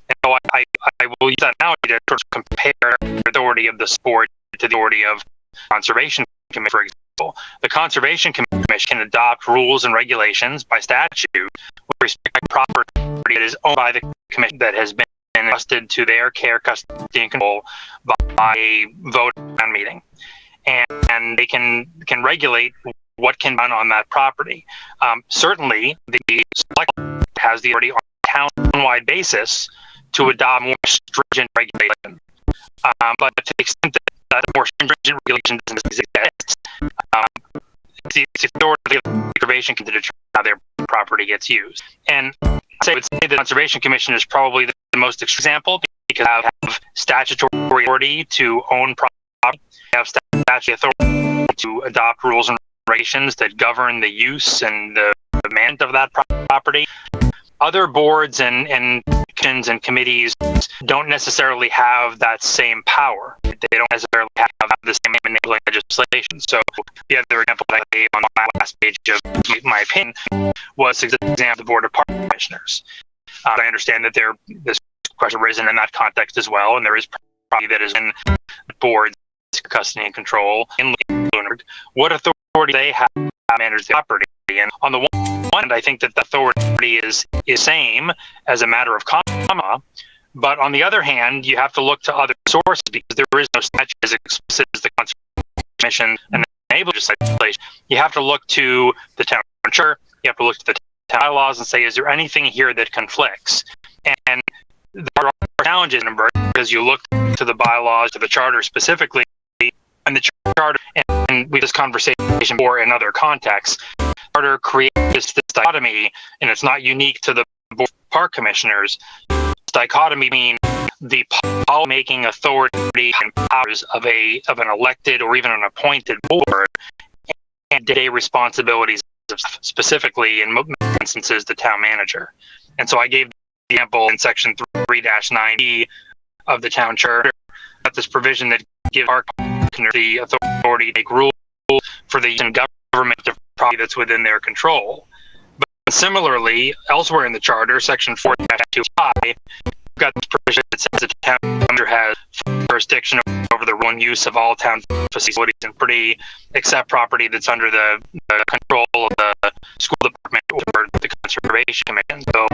[SPEAKER 3] And so I will use that analogy to sort of compare the authority of the sport to the authority of Conservation Commission, for example. The Conservation Commission can adopt rules and regulations by statute with respect to property that is owned by the commission that has been entrusted to their care, custody, and control by a vote on meeting. And they can regulate what can be done on that property. Certainly, the select board has the authority on a town-wide basis to adopt more stringent regulation. But to the extent that more stringent regulation doesn't exist, it's the authority of the Conservation Commission to determine how their property gets used. And I would say the Conservation Commission is probably the most example because they have statutory authority to own property, they have statutory authority to adopt rules and regulations that govern the use and the management of that property. Other boards and commissions and committees don't necessarily have that same power. They don't necessarily have the same enabling legislation. So the other example that I gave on the last page of my opinion was the example of the Board of Park Commissioners. I understand that this question arisen in that context as well, and there is property that is in the board's custody and control in Lunenburg. What authority they have to manage the property? And on the one hand, I think that the authority is same as a matter of comma, but on the other hand, you have to look to other sources because there is no statute as explicit as the Conservation Commission and enable legislation. You have to look to the town charter, you have to look to the town bylaws and say, is there anything here that conflicts? And there are challenges in Lunenburg because you look to the bylaws, to the charter specifically, and the charter, and we had this conversation before in other contexts, the charter creates this dichotomy, and it's not unique to the Board of Park Commissioners. This dichotomy between the policy-making authority and powers of an elected or even an appointed board and day-to-day responsibilities of specifically, in most instances, the town manager. And so I gave the example in section 3-9E of the town charter, that this provision that gives our the authority to make rules for the government of property that's within their control. But similarly, elsewhere in the charter, section 4-2I, we've got this provision that says the town manager has jurisdiction over the rule and use of all town facilities and property except property that's under the control of the school department or the Conservation Commission. So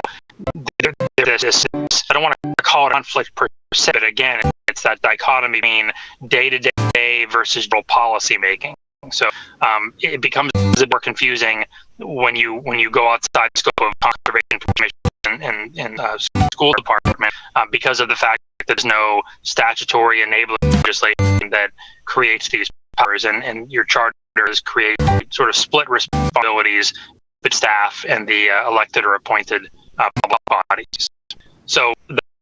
[SPEAKER 3] there's this, I don't want to call it conflict per se, but again, it's that dichotomy between day-to-day versus policy making. So it becomes a bit more confusing when you go outside the scope of Conservation Commission and school department because of the fact that there's no statutory enabling legislation that creates these powers, and your charters create sort of split responsibilities with staff and the elected or appointed public bodies. So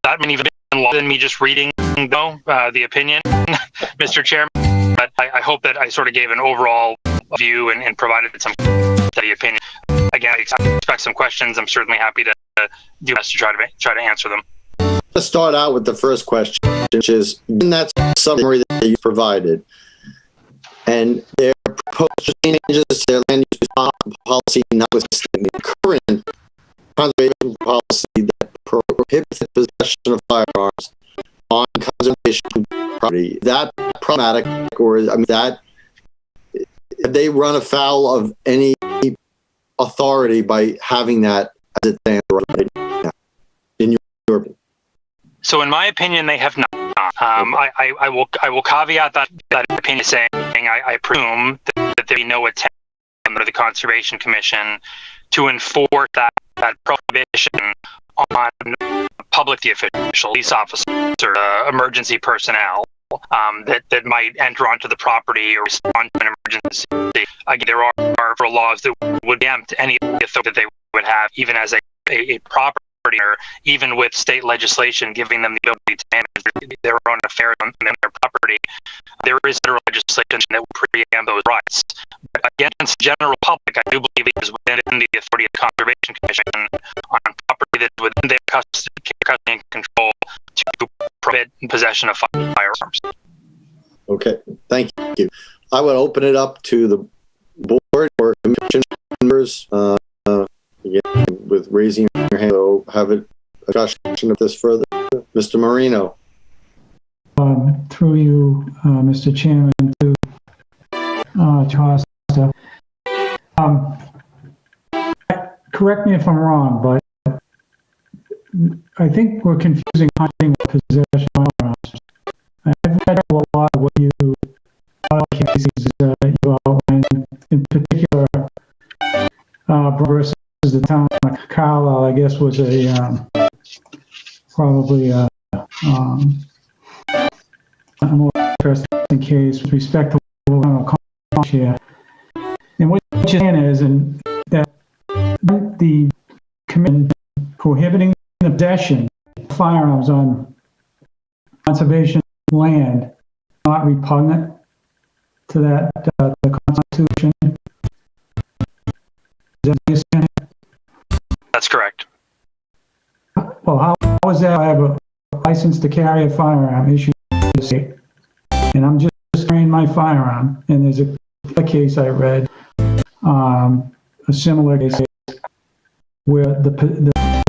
[SPEAKER 3] that may even be longer than me just reading the opinion, Mr. Chairman. But I hope that I sort of gave an overall view and provided some steady opinion. Again, I expect some questions. I'm certainly happy to do my best to try to answer them.
[SPEAKER 1] Let's start out with the first question, which is in that summary that you provided, and their proposed changes to their land use policy, notwithstanding the current conservation policy that prohibits the possession of firearms on conservation property. That problematic, or that they run afoul of any authority by having that as it stands right now, in your opinion?
[SPEAKER 3] So, in my opinion, they have not. I will caveat that opinion saying I presume that there be no attempt under the Conservation Commission to enforce that prohibition on public officials, police officers, or emergency personnel that might enter onto the property or respond to an emergency. Again, there are laws that would preempt any authority that they would have, even as a property or even with state legislation giving them the ability to manage their own affairs on their property, there is federal legislation that will preempt those rights. But against the general public, I do believe it is within the authority of the Conservation Commission on property that is within their custody and control to prohibit possession of firearms.
[SPEAKER 1] Okay, thank you. I would open it up to the board or commission members, again, with raising your hand. So have a discussion of this further. Mr. Marino.
[SPEAKER 6] Through you, Mr. Chairman, to Costa. Correct me if I'm wrong, but I think we're confusing hunting with possession of firearms. I've read a lot of what you cases you outlined, in particular, versus the town of Carlisle, I guess, was a probably a more interesting case with respect to what here. And what you're saying is, and that the commission prohibiting the possession of firearms on conservation land not repugnant to that the Constitution. Is that what you're saying?
[SPEAKER 3] That's correct.
[SPEAKER 6] Well, how is that? I have a license to carry a firearm issued in the state, and I'm just carrying my firearm. And there's a case I read, a similar case where the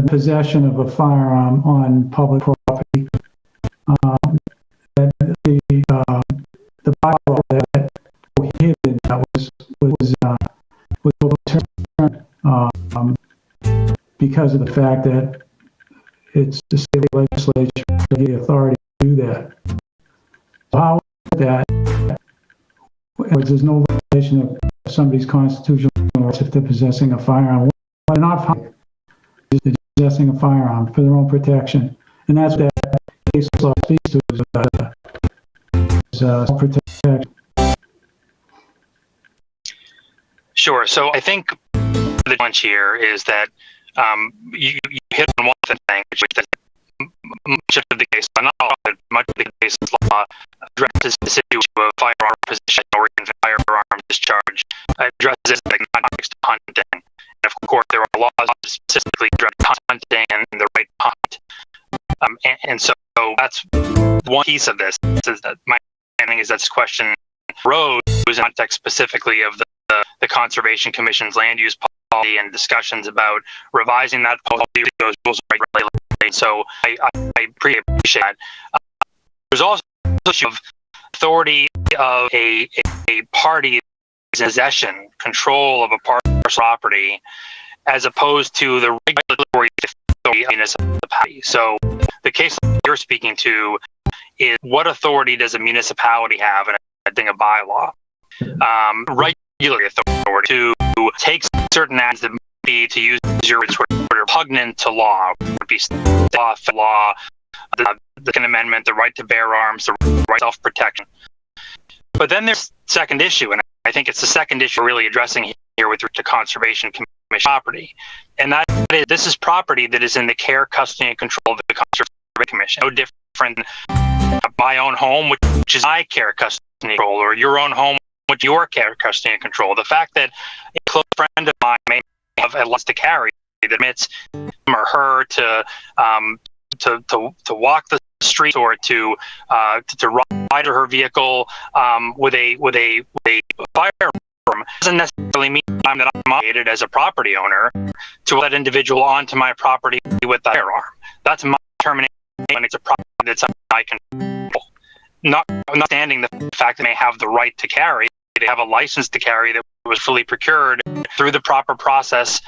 [SPEAKER 6] possession of a firearm on public property, that the bylaw that prohibited that was overturned because of the fact that it's the state legislature that the authority to do that. So how is that? There's no violation of somebody's constitutional rights if they're possessing a firearm. Why not possessing a firearm for their own protection? And that's what that case law speaks to, is protection.
[SPEAKER 3] Sure. So I think the challenge here is that you hit on one thing, which is that much of the case law, not all, but much of the case law addresses this issue of firearm possession or even firearm discharge, addresses like context of hunting. And of course, there are laws that specifically address hunting and the right to hunt. And so that's one piece of this. Is that my understanding is that this question arose in context specifically of the Conservation Commission's land use policy and discussions about revising that policy, those rules are regulated. So I appreciate that. There's also the issue of authority of a party's possession, control of a party's property, as opposed to the regulatory authority of a municipality. So the case you're speaking to is, what authority does a municipality have in a bylaw? Regulatory authority to take certain acts that might be, to use your words, repugnant to law, would be law, the Second Amendment, the right to bear arms, the right to self-protection. But then there's the second issue, and I think it's the second issue we're really addressing here with regard to Conservation Commission property, and that is, this is property that is in the care, custody, and control of the Conservation Commission. No different than my own home, which is my care, custody, and control, or your own home, which your care, custody, and control. The fact that a close friend of mine may have a license to carry that admits him or her to walk the street or to ride her vehicle with a firearm doesn't necessarily mean that I'm obligated as a property owner to let that individual onto my property with that firearm. That's my determination when it's a property that's I control. Notwithstanding the fact that they have the right to carry, they have a license to carry that was fully procured through the proper process,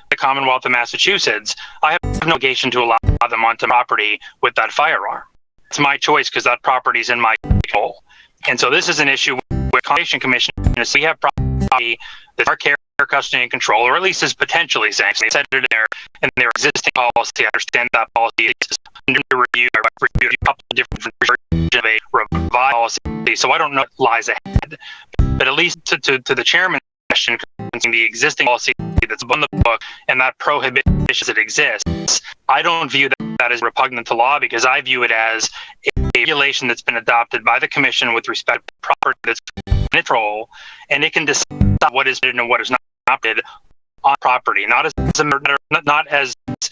[SPEAKER 3] the Commonwealth of Massachusetts, I have no obligation to allow them onto property with that firearm. It's my choice because that property is in my control. And so this is an issue with the Conservation Commission. We have property that our care, custody, and control, or at least is potentially saying, they said it in their existing policy. I understand that policy is under review. I reviewed a couple of different versions of a revised policy, so I don't know what lies ahead. But at least to the chairman's question concerning the existing policy that's on the book, and that prohibition as it exists, I don't view that as repugnant to law, because I view it as a regulation that's been adopted by the commission with respect to property that's in control, and it can decide what is permitted and what is not permitted on property, not as a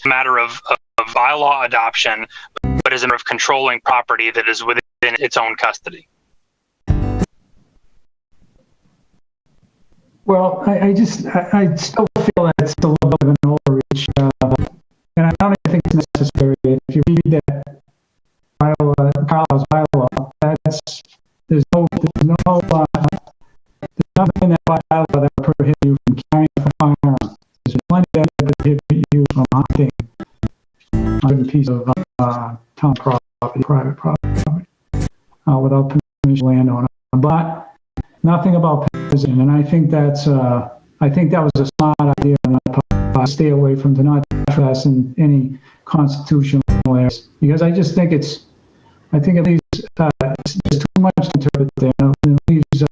[SPEAKER 3] matter of bylaw adoption, but as a matter of controlling property that is within its own custody.
[SPEAKER 6] Well, I still feel that it's a little bit of an overreach, and I don't even think it's necessary. If you read that Carlisle's bylaw, there's nothing in that bylaw that prohibits you from carrying a firearm. There's plenty that prohibit you from hunting on a piece of town property, private property, without permission of the landowner. But nothing about possession, and I think that was a smart idea on that part. Stay away from to not trespass in any constitutional areas, because I just think it leaves there's too much to interpret there. It leaves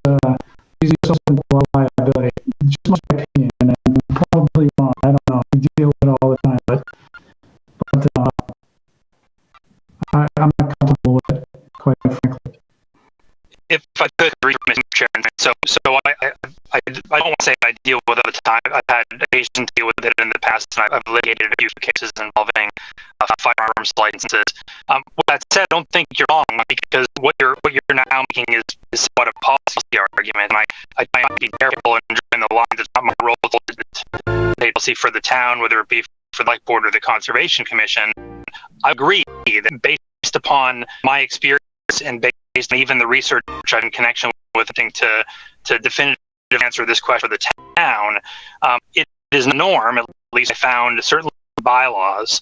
[SPEAKER 6] open to liability. It's just my opinion, and I'm probably wrong. I don't know. We deal with it all the time, but I'm not comfortable with it, quite frankly.
[SPEAKER 3] If I could, Mr. Chairman, so I don't want to say I deal with it all the time. I've had occasion to deal with it in the past, and I've litigated a few cases involving firearms licenses. With that said, I don't think you're wrong, because what you're now making is somewhat a policy argument, and I try to be careful and drawing the lines. It's not my role to policy for the town, whether it be for the Select Board or the Conservation Commission. I agree that based upon my experience and based on even the research I've in connection with to definitively answer this question for the town, it is the norm, at least I found, certainly bylaws,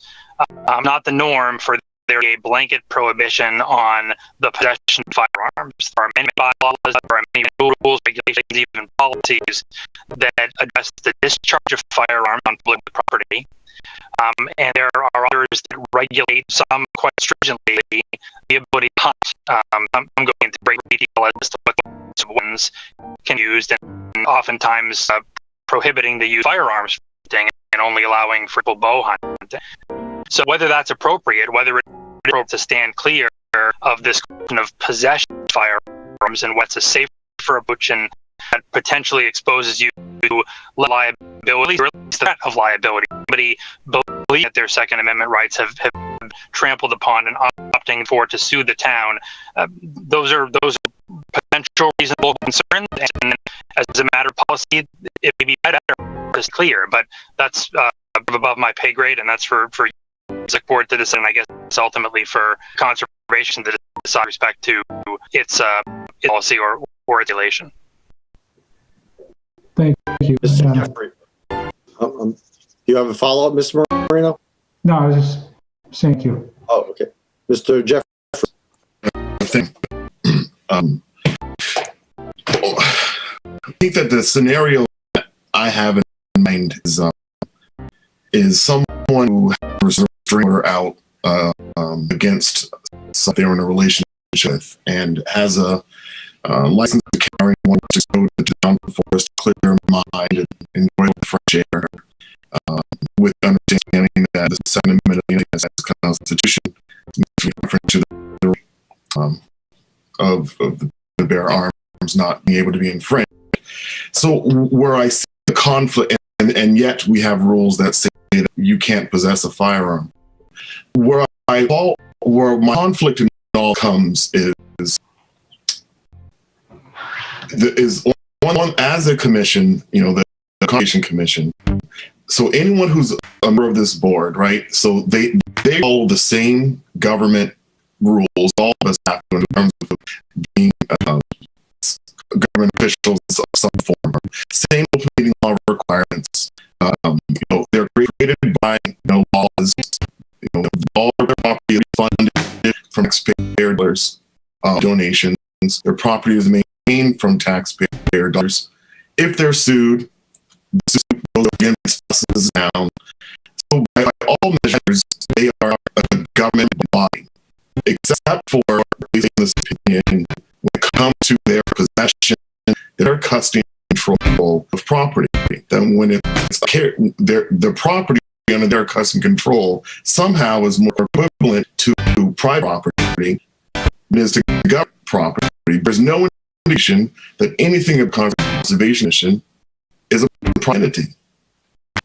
[SPEAKER 3] not the norm for there a blanket prohibition on the possession of firearms. There are many bylaws, there are many rules, regulations, even policies that address the discharge of firearms on public property. And there are others that regulate, some quite stringently, the ability to hunt. I'm going into great detail as to what ones can be used, and oftentimes prohibiting the use of firearms and only allowing for bow hunting. So whether that's appropriate, whether it's appropriate to stand clear of this question of possession of firearms and what's a safer approach and that potentially exposes you to liability, or at least the threat of liability. Somebody believes that their Second Amendment rights have trampled upon and opting for to sue the town. Those are potential reasonable concerns, and as a matter of policy, it may be better to clear, but that's above my pay grade, and that's for the board to decide, and I guess it's ultimately for conservation to decide with respect to its policy or regulation.
[SPEAKER 6] Thank you.
[SPEAKER 1] Mr. Jeffrey. You have a follow-up, Mr. Marino?
[SPEAKER 6] No, I was just thank you.
[SPEAKER 1] Oh, okay. Mr. Jeffrey.
[SPEAKER 4] I think that the scenario that I have in mind is someone who has a restraining order out against something they're in a relationship with and has a license to carry one, to go to the town forest to clear their mind and enjoy the fresh air, with understanding that the Second Amendment of the United States Constitution makes reference to the of the bear arms not being able to be infringed. So where I see the conflict, and yet we have rules that say that you can't possess a firearm. Where my conflict in all comes is one as a commission, the Conservation Commission. So anyone who's a member of this board, right? So they follow the same government rules all of us have to in terms of being government officials of some form. Same open meeting law requirements. They're created by laws. All of their property is funded from taxpayer dollars, donations. Their property is maintained from taxpayer dollars. If they're sued, the suit goes against us as a town. So by all measures, they are a government body, except for, at least in this opinion, when it comes to their possession, their custody and control, of property. Then when it's the property under their custom control somehow is more equivalent to private property than is to government property. There's no indication that anything of conservation mission is a private entity.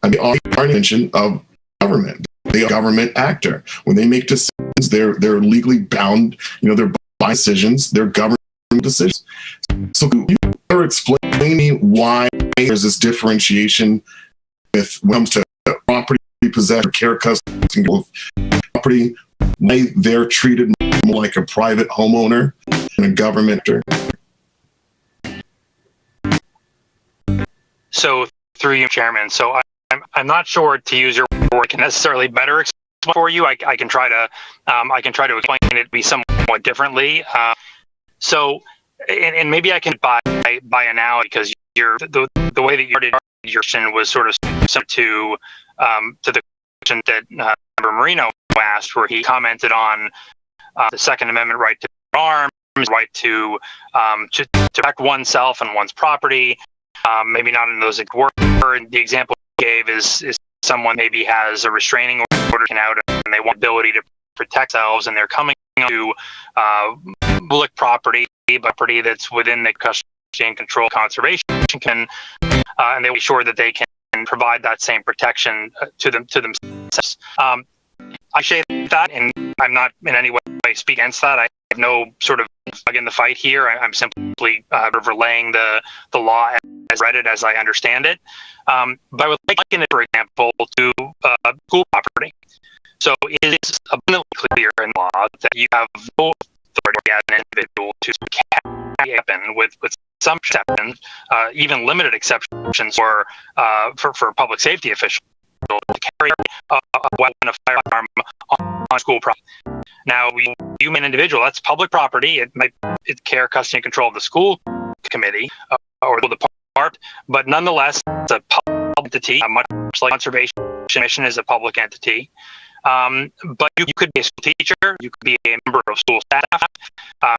[SPEAKER 4] And they are an extension of government. They are a government actor. When they make decisions, they're legally bound. They're by decisions. They're government decisions. So can you ever explain to me why there's this differentiation when it comes to property possession, care, custody of property, why they're treated more like a private homeowner and a government actor?
[SPEAKER 3] So through you, Chairman. So I'm not sure, to use your word, can necessarily better explain for you. I can try to explain it to be somewhat differently. So maybe I can by analogy, because the way that you started your question was sort of similar to the question that Member Marino asked, where he commented on the Second Amendment right to bear arms, right to protect oneself and one's property. Maybe not in those words. The example he gave is someone maybe has a restraining order out and they want ability to protect themselves, and they're coming to public property that's within the custody and control conservation can, and they will be sure that they can provide that same protection to themselves. I say that, and I'm not in any way speak against that. I have no sort of dog in the fight here. I'm simply relaying the law as read it, as I understand it. But I would liken it, for example, to school property. So it is abundantly clear in law that you have no authority as an individual to happen with some exceptions, even limited exceptions for public safety officials to carry a weapon, a firearm on school property. Now, you, an individual, that's public property. It's care, custody, and control of the school committee or the department, but nonetheless, it's a public entity, much like Conservation Commission is a public entity. But you could be a school teacher, you could be a member of school staff,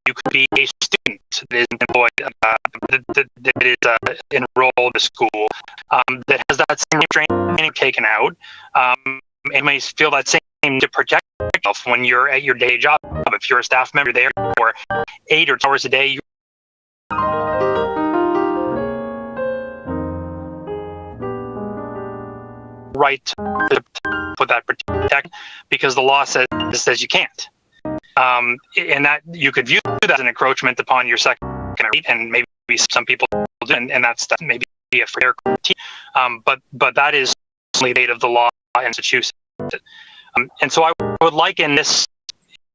[SPEAKER 3] you could be a student that is employed, that is enrolled in the school, that has that same training taken out, and may feel that same to protect yourself when you're at your day job. If you're a staff member there for 8 or 10 hours a day, you right to put that protection, because the law says you can't, and that you could view that as an encroachment upon your second right, and maybe some people do, and that's maybe a fair critique, but that is the state of the law in Massachusetts. And so I would liken this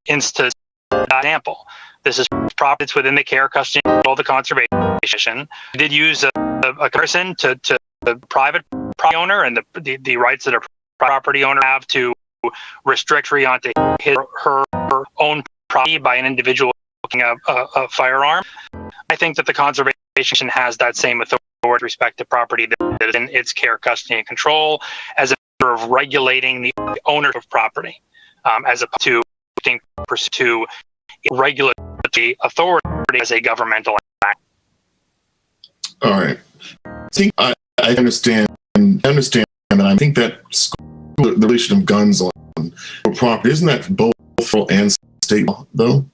[SPEAKER 3] instance example. This is property that's within the care, custody, and control of the conservation. I did use a comparison to the private property owner and the rights that a property owner have to restrict entry onto his or her own property by an individual holding a firearm. I think that the conservation has that same authority with respect to property that is in its care, custody, and control, as a matter of regulating the ownership of property, as opposed to regulatory authority as a governmental act.
[SPEAKER 4] All right. I think I understand, and I think that the relation of guns on property, isn't that both federal and state law, though?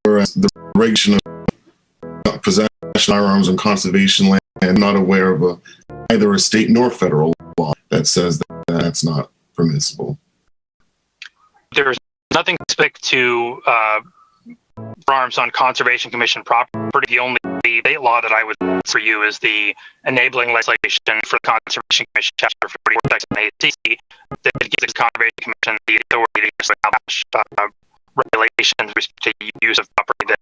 [SPEAKER 4] Whereas the regulation of possession of firearms on conservation land, I'm not aware of either a state nor federal law that says that that's not permissible.
[SPEAKER 3] There's nothing specific to firearms on Conservation Commission property. The only state law that I would for you is the enabling legislation for the Conservation Commission, Chapter 44, Section 8C, that gives the Conservation Commission the authority to establish regulations with respect to use of property that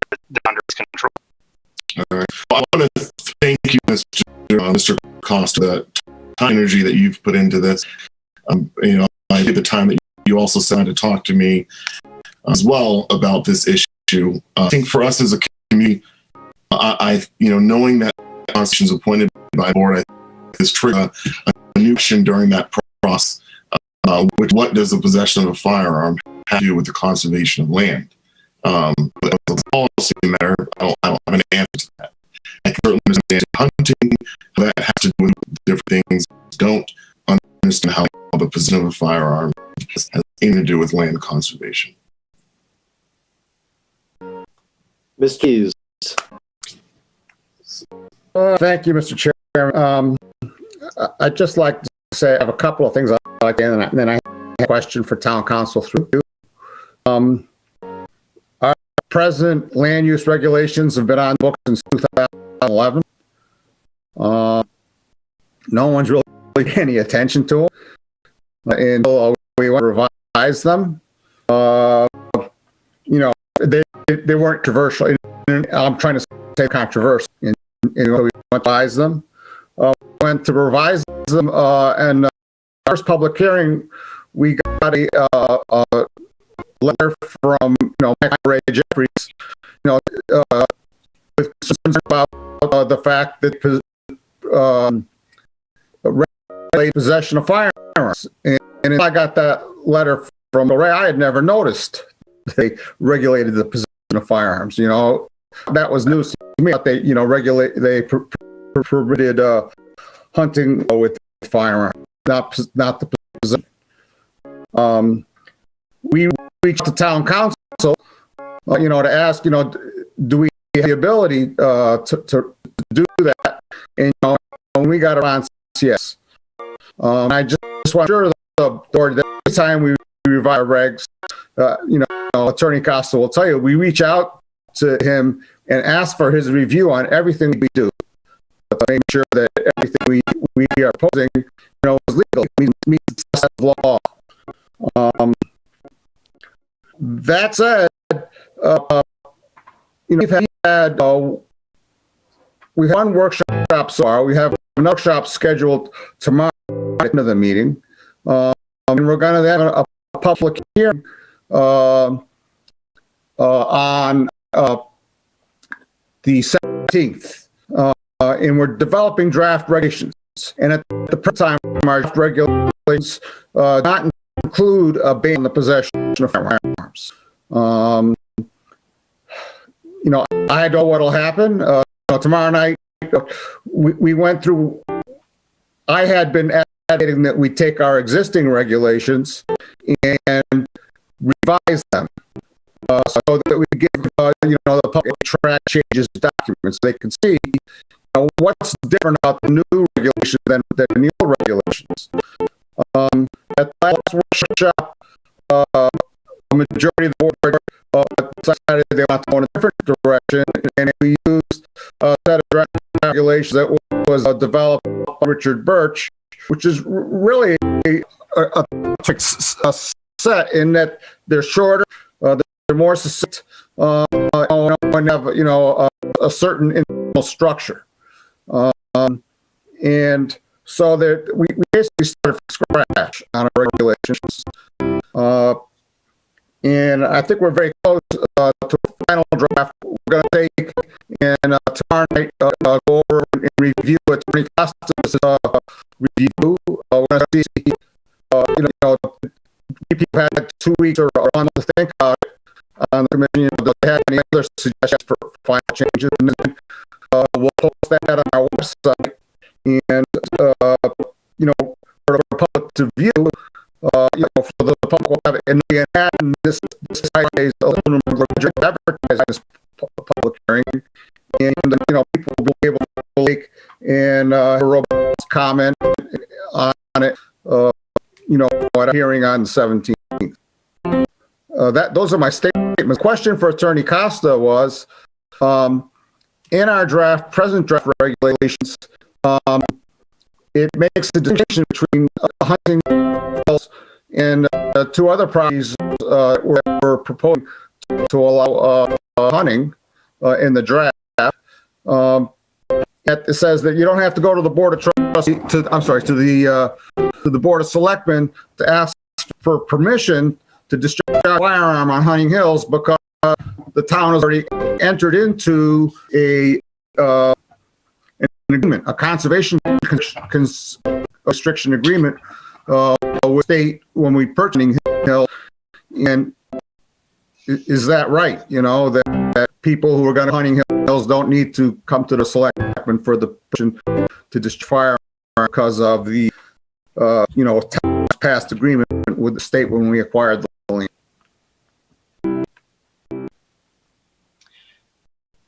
[SPEAKER 3] under its control.
[SPEAKER 4] All right. Well, I want to thank you, Mr. Costa, that time and energy that you've put into this. I get the time that you also decided to talk to me as well about this issue. I think for us as a community, knowing that the Constitution is appointed by the board, is trigger a new question during that process. Which, what does the possession of a firearm have to do with the conservation of land? But as a policy matter, I don't have an answer to that. I can certainly understand with different things, don't understand how the possession of a firearm has anything to do with land conservation.
[SPEAKER 1] Ms. Keys.
[SPEAKER 8] Thank you, Mr. Chairman. I'd just like to say I have a couple of things I'd like to add, and then I have a question for town council through you. Our present land use regulations have been on the books since 2011. No one's really paying any attention to them until we want to revise them. You know, they weren't controversial. I'm trying to say controversial. And we went to revise them. Went to revise them, and first public hearing, we got a letter from Ray Jeffries, with concerns about the fact that regulate possession of firearms. And I got that letter from Ray. I had never noticed they regulated the possession of firearms. That was news to me. They permitted hunting with firearms, not the possession. We reached the town council, to ask, do we have the ability to do that? And we got around yes. I just want to assure the board that every time we revise regs, Attorney Costa will tell you, we reach out to him and ask for his review on everything we do, to make sure that everything we are proposing, is legal, meets the set of law. That said, we've had one workshop so far. We have another workshop scheduled tomorrow at the end of the meeting, and we're going to have a public hearing on the 17th, and we're developing draft regulations. And at the present time, our draft regulations not include a ban on the possession of firearms. I don't know what'll happen. Tomorrow night, we went through. I had been advocating that we take our existing regulations and revise them so that we give the public track changes documents. They can see what's different about the new regulations than the old regulations. At the last workshop, a majority of the board decided they want to go in a different direction, and we used a set of draft regulations that was developed by Richard Birch, which is really a set in that they're shorter, they're more succinct, and have a certain internal structure, and so that we basically started from scratch on our regulations. And I think we're very close to a final draft. We're going to take and tomorrow night go over and review Attorney Costa's review. We're going to see, people had 2 weeks or a month to think about it on the commission. Do they have any other suggestions for final changes? And then we'll post that on our website. And, for the public to view, for the public will have it. And this Friday's Lunenburg advertising this public hearing. And, people will be able to like and a robust comment on it, at a hearing on the 17th. Those are my statements. Question for Attorney Costa was, in our present draft regulations, it makes a distinction between hunting and two other properties where we're proposing to allow hunting in the draft. It says that you don't have to go to the board of trustees, to the board of selectmen to ask for permission to discharge a firearm on Hunting Hills, because the town has already entered into an agreement, a conservation restriction agreement with state when we purchased Hunting Hill. And is that right? That people who are going to Hunting Hills don't need to come to the selectmen for the permission to discharge because of the, past agreement with the state when we acquired the land.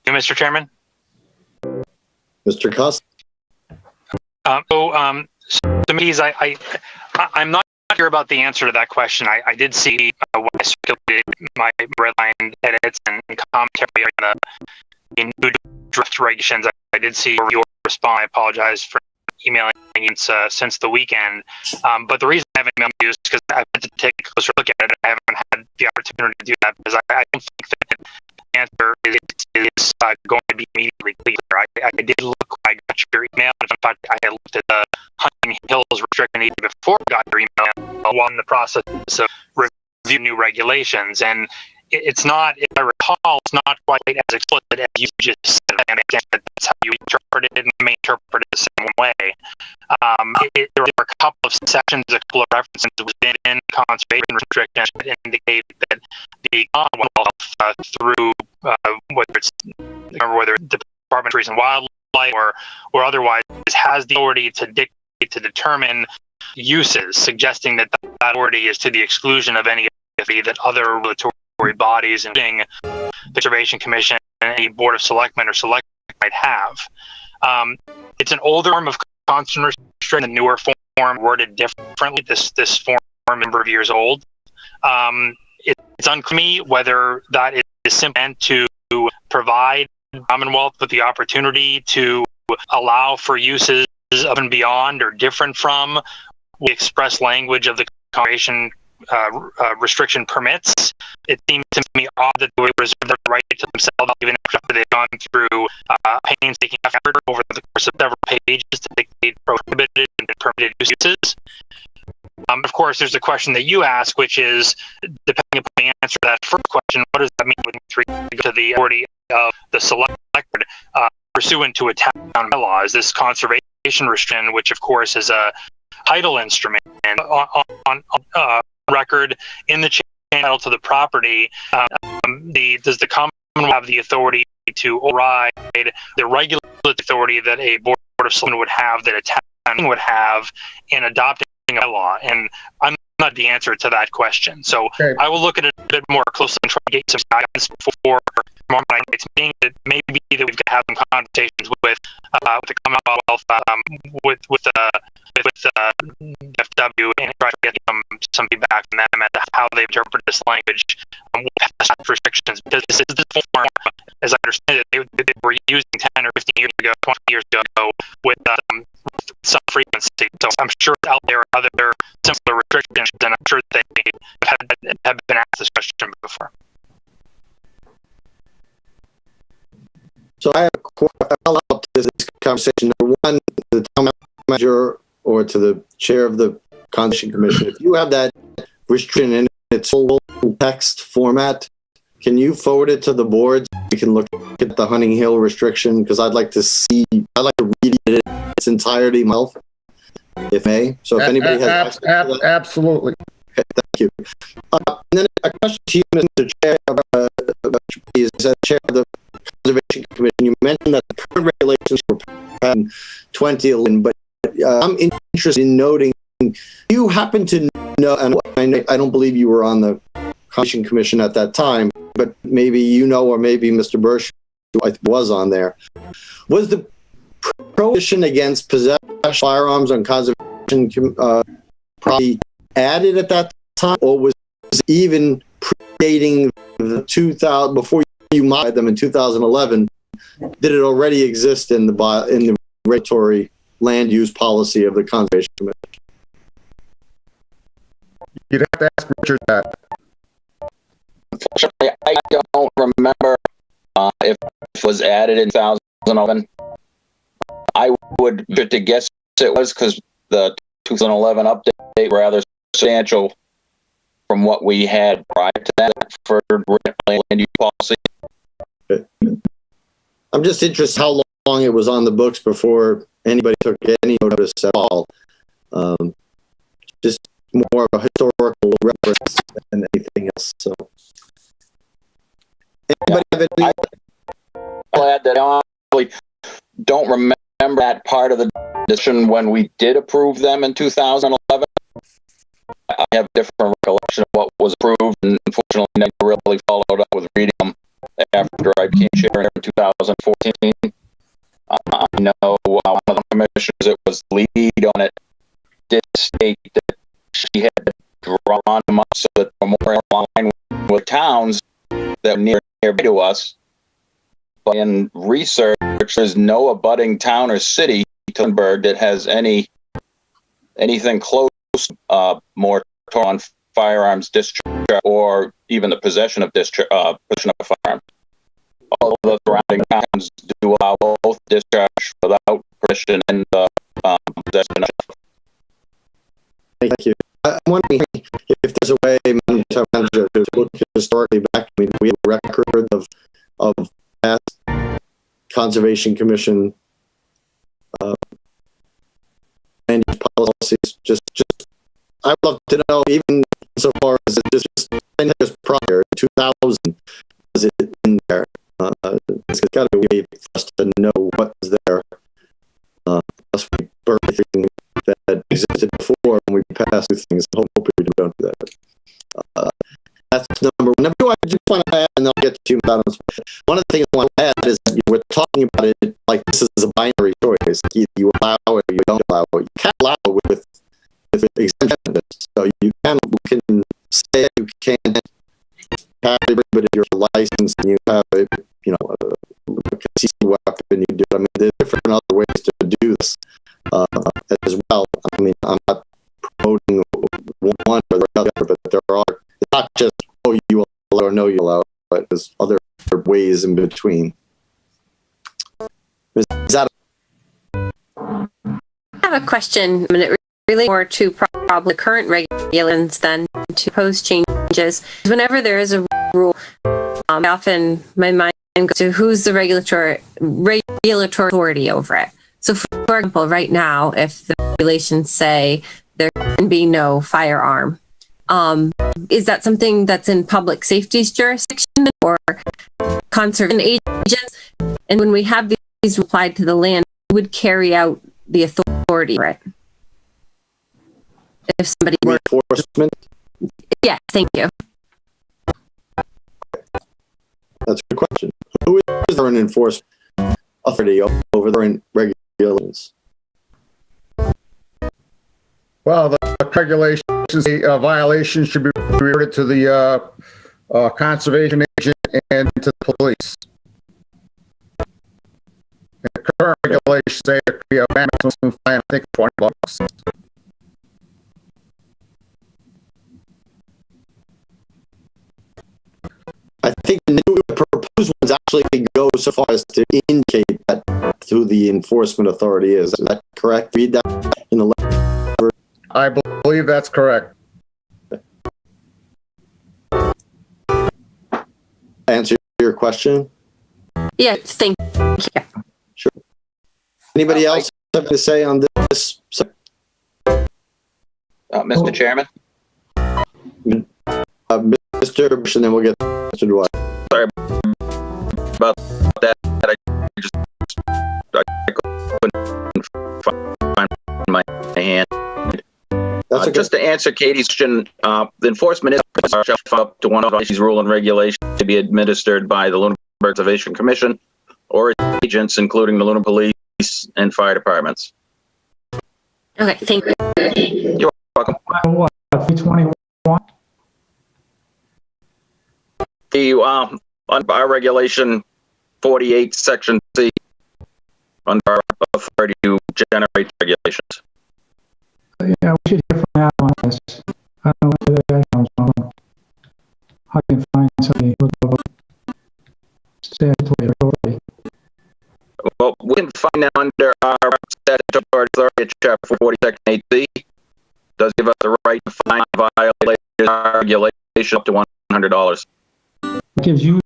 [SPEAKER 3] Mr. Chairman?
[SPEAKER 1] Mr. Cuss?
[SPEAKER 3] To me, I'm not sure about the answer to that question. I did see when I circulated my red line edits and commentary on the new draft regulations. I did see your response. I apologize for emailing since the weekend. But the reason I haven't emailed you is because I've had to take a closer look at it. I haven't had the opportunity to do that because I don't think that the answer is going to be immediately clear. I did look. I got your email. In fact, I had looked at the Hunting Hills restriction even before I got your email while in the process of reviewing new regulations. And it's not, if I recall, it's not quite as explicit as you just said. And again, that's how you interpret it, and you may interpret it the same way. There are a couple of sections, a couple of references within conservation restrictions that indicate that the Commonwealth, through whether it's the Department of Fisheries and Wildlife or otherwise, has the authority to dictate, to determine uses, suggesting that that authority is to the exclusion of any that other regulatory bodies, including the Conservation Commission and any Board of Selectmen or Select might have. It's an older form of constant restriction, a newer form worded differently. This form a number of years old. It's unclear to me whether that is simply meant to provide the Commonwealth with the opportunity to allow for uses up and beyond or different from the express language of the Conservation restriction permits. It seems to me odd that they would reserve the right to themselves, even after they've gone through painstaking effort over the course of several pages to dictate prohibited and permitted uses. Of course, there's a question that you ask, which is, depending upon the answer to that first question, what does that mean with regard to the authority of the select board pursuant to a town bylaw? Is this conservation restriction, which of course is a title instrument on record in the channel to the property, does the Commonwealth have the authority to override the regulatory authority that a Board of Selectmen would have, that a town would have in adopting a law? And I'm not the answer to that question. So okay. I will look at it a bit more closely and try to get some guidance before tomorrow night. It's being that maybe that we've got to have some conversations with the Commonwealth, with FW, and try to get some feedback from them as to how they interpret this language with past restrictions. Because this is the form, as I understand it, they were using 10 or 15 years ago, 20 years ago, with some frequency. So I'm sure out there are other similar restrictions, and I'm sure they have been asked this question before.
[SPEAKER 1] So I have a follow-up to this conversation. Number one, the town manager or to the chair of the Conservation Commission, if you have that restriction in its full text format, can you forward it to the board so we can look at the Hunting Hill restriction? Because I'd like to read it in its entirety myself, if may. So if anybody has
[SPEAKER 8] absolutely.
[SPEAKER 1] Okay, thank you. And then a question to you, Mr. Chair, is as Chair of the Conservation Commission. You mentioned that the current regulations were passed in 2011, but I'm interested in noting, you happen to know, and I don't believe you were on the Conservation Commission at that time, but maybe you know, or maybe Mr. Bursch was on there. Was the prohibition against possession of firearms on conservation property added at that time, or was it even predating the 2000, before you modified them in 2011? Did it already exist in the regulatory land use policy of the Conservation Commission?
[SPEAKER 8] You'd have to ask Richard that.
[SPEAKER 7] Unfortunately, I don't remember if it was added in 2011. I would get to guess it was, because the 2011 update rather substantial from what we had prior to that for land use policy.
[SPEAKER 1] I'm just interested how long it was on the books before anybody took any notice at all. Just more of a historical reference than anything else. So, anybody have any?
[SPEAKER 7] I'll add that I honestly don't remember that part of the addition, when we did approve them in 2011, I have a different recollection of what was approved, and unfortunately never really followed up with reading them after I became chair in 2014. I know one of the commissioners that was lead on it did state that she had drawn them up so that they were more in line with towns that were nearby to us. But in research, there's no abutting town or city to Lunenburg that has anything close moratorium on firearms discharge or even the possession of possession of a firearm. All of the surrounding towns do allow both discharge without permission and possession.
[SPEAKER 1] Thank you. I'm wondering if there's a way, Madam Manager, to look historically back. I mean, we have a record of past Conservation Commission land use policies. Just I'd love to know, even so far as just 10 years prior, 2000, was it in there? It's got to be a way for us to know what was there. Unless we burn everything that existed before and we pass through things. Hopefully we don't do that. That's number one. Number two, I just want to add, and I'll get to you, Madam. One of the things I want to add is we're talking about it like this is a binary choice. Either you allow it or you don't allow it. You can't allow it with exemptions. So you can say you can't have everybody your license and you have a weapon. You do. I mean, there's different other ways to do this as well. I mean, I'm not promoting one or the other, but there are. It's not just you allow or no you allow, but there's other ways in between. Is that?
[SPEAKER 5] I have a question, and it relates more to probably current regulations than to post changes. Whenever there is a rule, often my mind goes to who's the regulatory authority over it. So, for example, right now, if the regulations say there can be no firearm, is that something that's in public safety's jurisdiction or conservation agents? And when we have these applied to the land, who would carry out the authority for it? If somebody were
[SPEAKER 1] Enforcement?
[SPEAKER 5] Yeah, thank you.
[SPEAKER 1] That's a good question. Who is there an enforcement authority over the regulations?
[SPEAKER 8] Well, the regulations, the violations should be reported to the conservation agent and to the police. The current regulations say there could be a maximum fine, I think, $20.
[SPEAKER 1] I think the new proposed ones actually go so far as to indicate that who the enforcement authority is. Is that correct? Read that in the letter.
[SPEAKER 8] I believe that's correct.
[SPEAKER 1] Answer your question?
[SPEAKER 5] Yeah, thank you.
[SPEAKER 1] Sure. Anybody else have to say on this?
[SPEAKER 7] Mr. Chairman?
[SPEAKER 1] Mr. Bush, and then we'll get to Mr. Dwight.
[SPEAKER 7] Sorry about that. I couldn't find my hand.
[SPEAKER 1] That's okay.
[SPEAKER 7] Just to answer Katie's question, the enforcement is up to one of these rule and regulations to be administered by the Lunenburg Conservation Commission or its agents, including the Lunenburg Police and fire departments.
[SPEAKER 5] Okay, thank you.
[SPEAKER 7] You're welcome.
[SPEAKER 6] What, 321?
[SPEAKER 7] Under our regulation 48, section C, under our authority to generate regulations.
[SPEAKER 6] Yeah, we should hear from that on this. I don't know where that comes from. How can you find somebody with a statutory authority?
[SPEAKER 7] Well, we can find that under our statutory authority, chapter 40, section 8C. Does give us the right to fine regulation up to $100.
[SPEAKER 6] It gives you.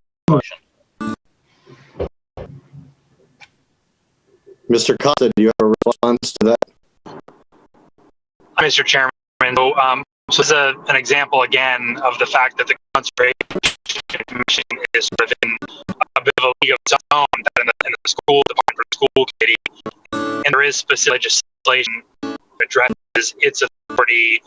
[SPEAKER 1] Mr. Costa, do you have a response to that?
[SPEAKER 3] Mr. Chairman, so this is an example again of the fact that the Conservation Commission is sort of in a bit of a league of its own in the school department for school committee, and there is specific legislation addresses its authority,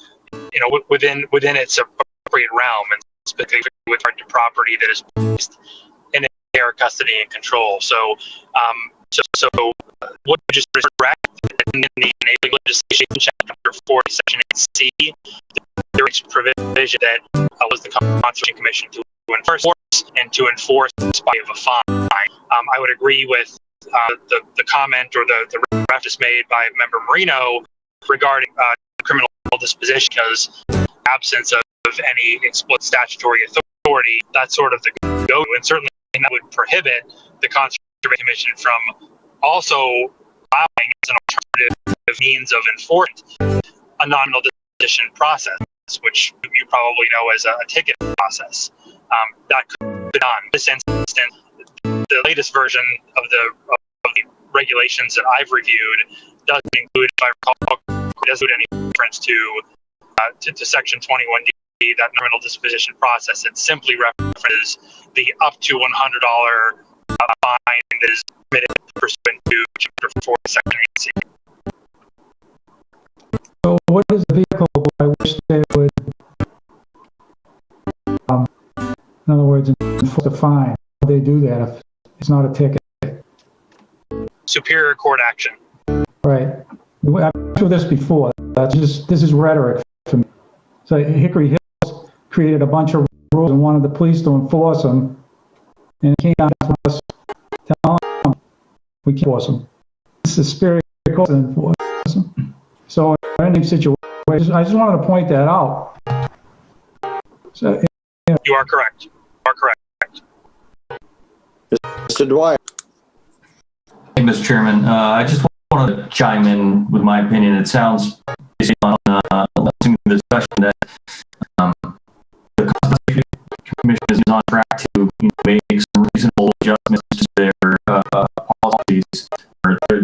[SPEAKER 3] within its appropriate realm, and specifically with regard to property that is placed in care, custody, and control. So, what you just correct in the enabling legislation, chapter 40, section 8C, there is provision that allows the Conservation Commission to enforce and to enforce by of a fine. I would agree with the comment or the reference made by Member Marino regarding criminal disposition, because absence of any explicit statutory authority, that's sort of the go-to, and certainly that would prohibit the Conservation Commission from also allowing as an alternative means of enforcement a non-criminal disposition process, which you probably know as a ticket process. That could be done. In this instance, the latest version of the regulations that I've reviewed doesn't include, if I recall, doesn't include any reference to Section 21D, that criminal disposition process. It simply references the up to $100 fine that is permitted pursuant to Chapter 4, Section 8C.
[SPEAKER 6] So what is the vehicle by which they would, in other words, enforce a fine? How do they do that if it's not a ticket?
[SPEAKER 3] Superior court action.
[SPEAKER 6] Right. I've been through this before. This is rhetoric for me. So Hickory Hills created a bunch of rules and wanted the police to enforce them, and it came down to us telling them we can't enforce them. This is superior court to enforce them. So in any situation, I just wanted to point that out. So,
[SPEAKER 3] You are correct. You are correct.
[SPEAKER 1] Mr. Dwyer.
[SPEAKER 9] Hey, Mr. Chairman, I just wanted to chime in with my opinion. It sounds, based on listening to the discussion, that the Conservation Commission is on track to make some reasonable adjustments to their policies or their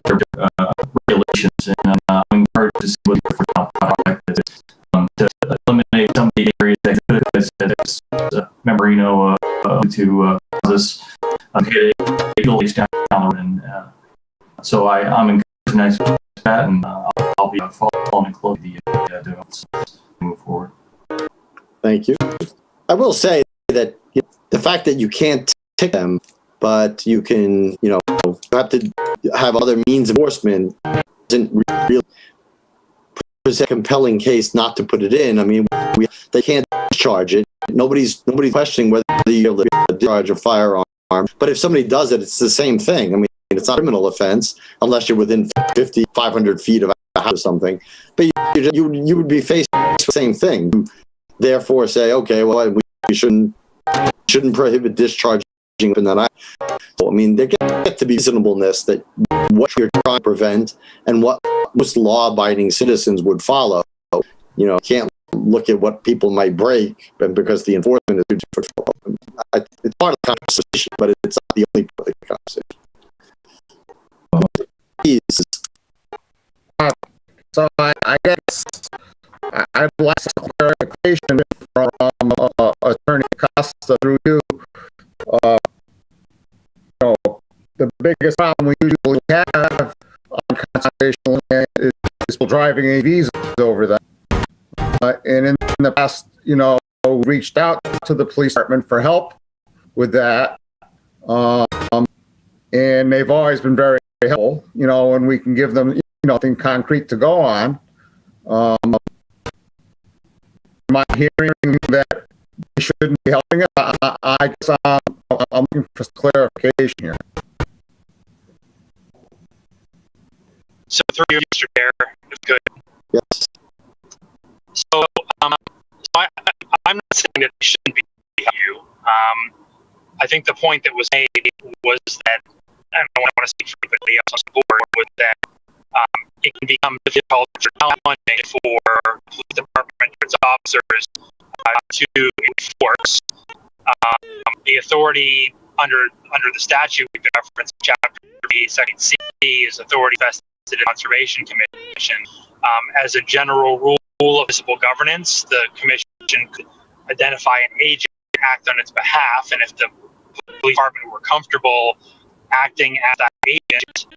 [SPEAKER 9] regulations, and I'm encouraged to see what the final product is to eliminate some of the areas that could, as Memorino to this hit a down the road, and so I'm encouraged to that, and I'll be following closely the developments move forward.
[SPEAKER 1] Thank you. I will say that the fact that you can't tick them, but you can, you have to have other means of enforcement, doesn't really present a compelling case not to put it in. I mean, they can't charge it. Nobody's questioning whether you're discharge a firearm. But if somebody does it, it's the same thing. I mean, it's not a criminal offense unless you're within 500 feet of a house or something. But you would be faced with the same thing. You therefore say, okay, well, we shouldn't prohibit discharging. And then I mean, there get to be reasonableness that what you're trying to prevent and what most law-abiding citizens would follow. You can't look at what people might break, because the enforcement is too difficult. It's part of the conversation, but it's not the only part of the conversation.
[SPEAKER 8] So I guess I'd like some clarification from Attorney Costa through you. The biggest problem we usually have on conservation land is people driving AVs over that. And in the past, we reached out to the police department for help with that. And they've always been very helpful, and we can give them, something concrete to go on. Am I hearing that they shouldn't be helping us? I guess I'm looking for clarification here.
[SPEAKER 3] So through you, Mr. Chair, if good.
[SPEAKER 1] Yes.
[SPEAKER 3] So I'm not saying that they shouldn't be you. I think the point that was made was that, and I want to speak for everybody else on the board, was that it can become difficult or challenging for police department or its officers to enforce the authority under the statute we've referenced, Chapter 3, Section C, is authority vested in the Conservation Commission. As a general rule of municipal governance, the commission could identify an agent to act on its behalf, and if the police department were comfortable acting as that agent,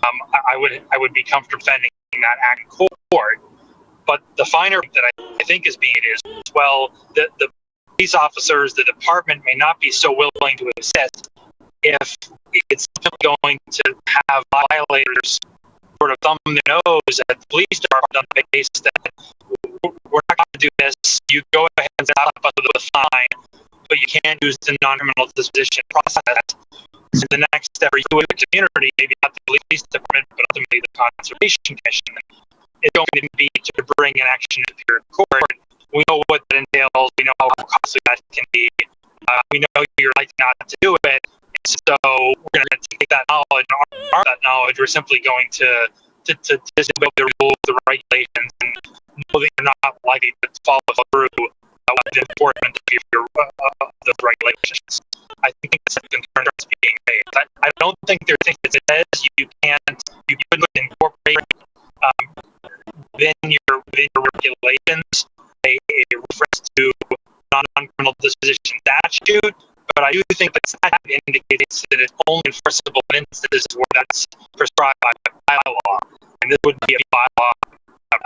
[SPEAKER 3] I would be comfortable defending that act in court. But the finer that I think is being is, well, the police officers, the department may not be so willing to assist if it's going to have violators sort of thumb their nose at the police department on the basis that we're not going to do this. You go ahead and stop us with a fine, but you can't use the non-criminal disposition process. So the next step for you in the community, maybe not the police department, but ultimately the Conservation Commission, is going to be to bring an action to Superior Court. We know what that entails. We know how costly that can be. We know you're likely not to do it. So we're going to take that knowledge and arm that knowledge. We're simply going to disobey the rules, the regulations, and know that you're not likely to follow through with the enforcement of those regulations. I think that's a concern that's being made. I don't think there's things that says you couldn't incorporate within your regulations a reference to non-criminal disposition statute. But I do think that statute indicates that it's only enforceable in instances where that's prescribed by bylaw. And this would be a bylaw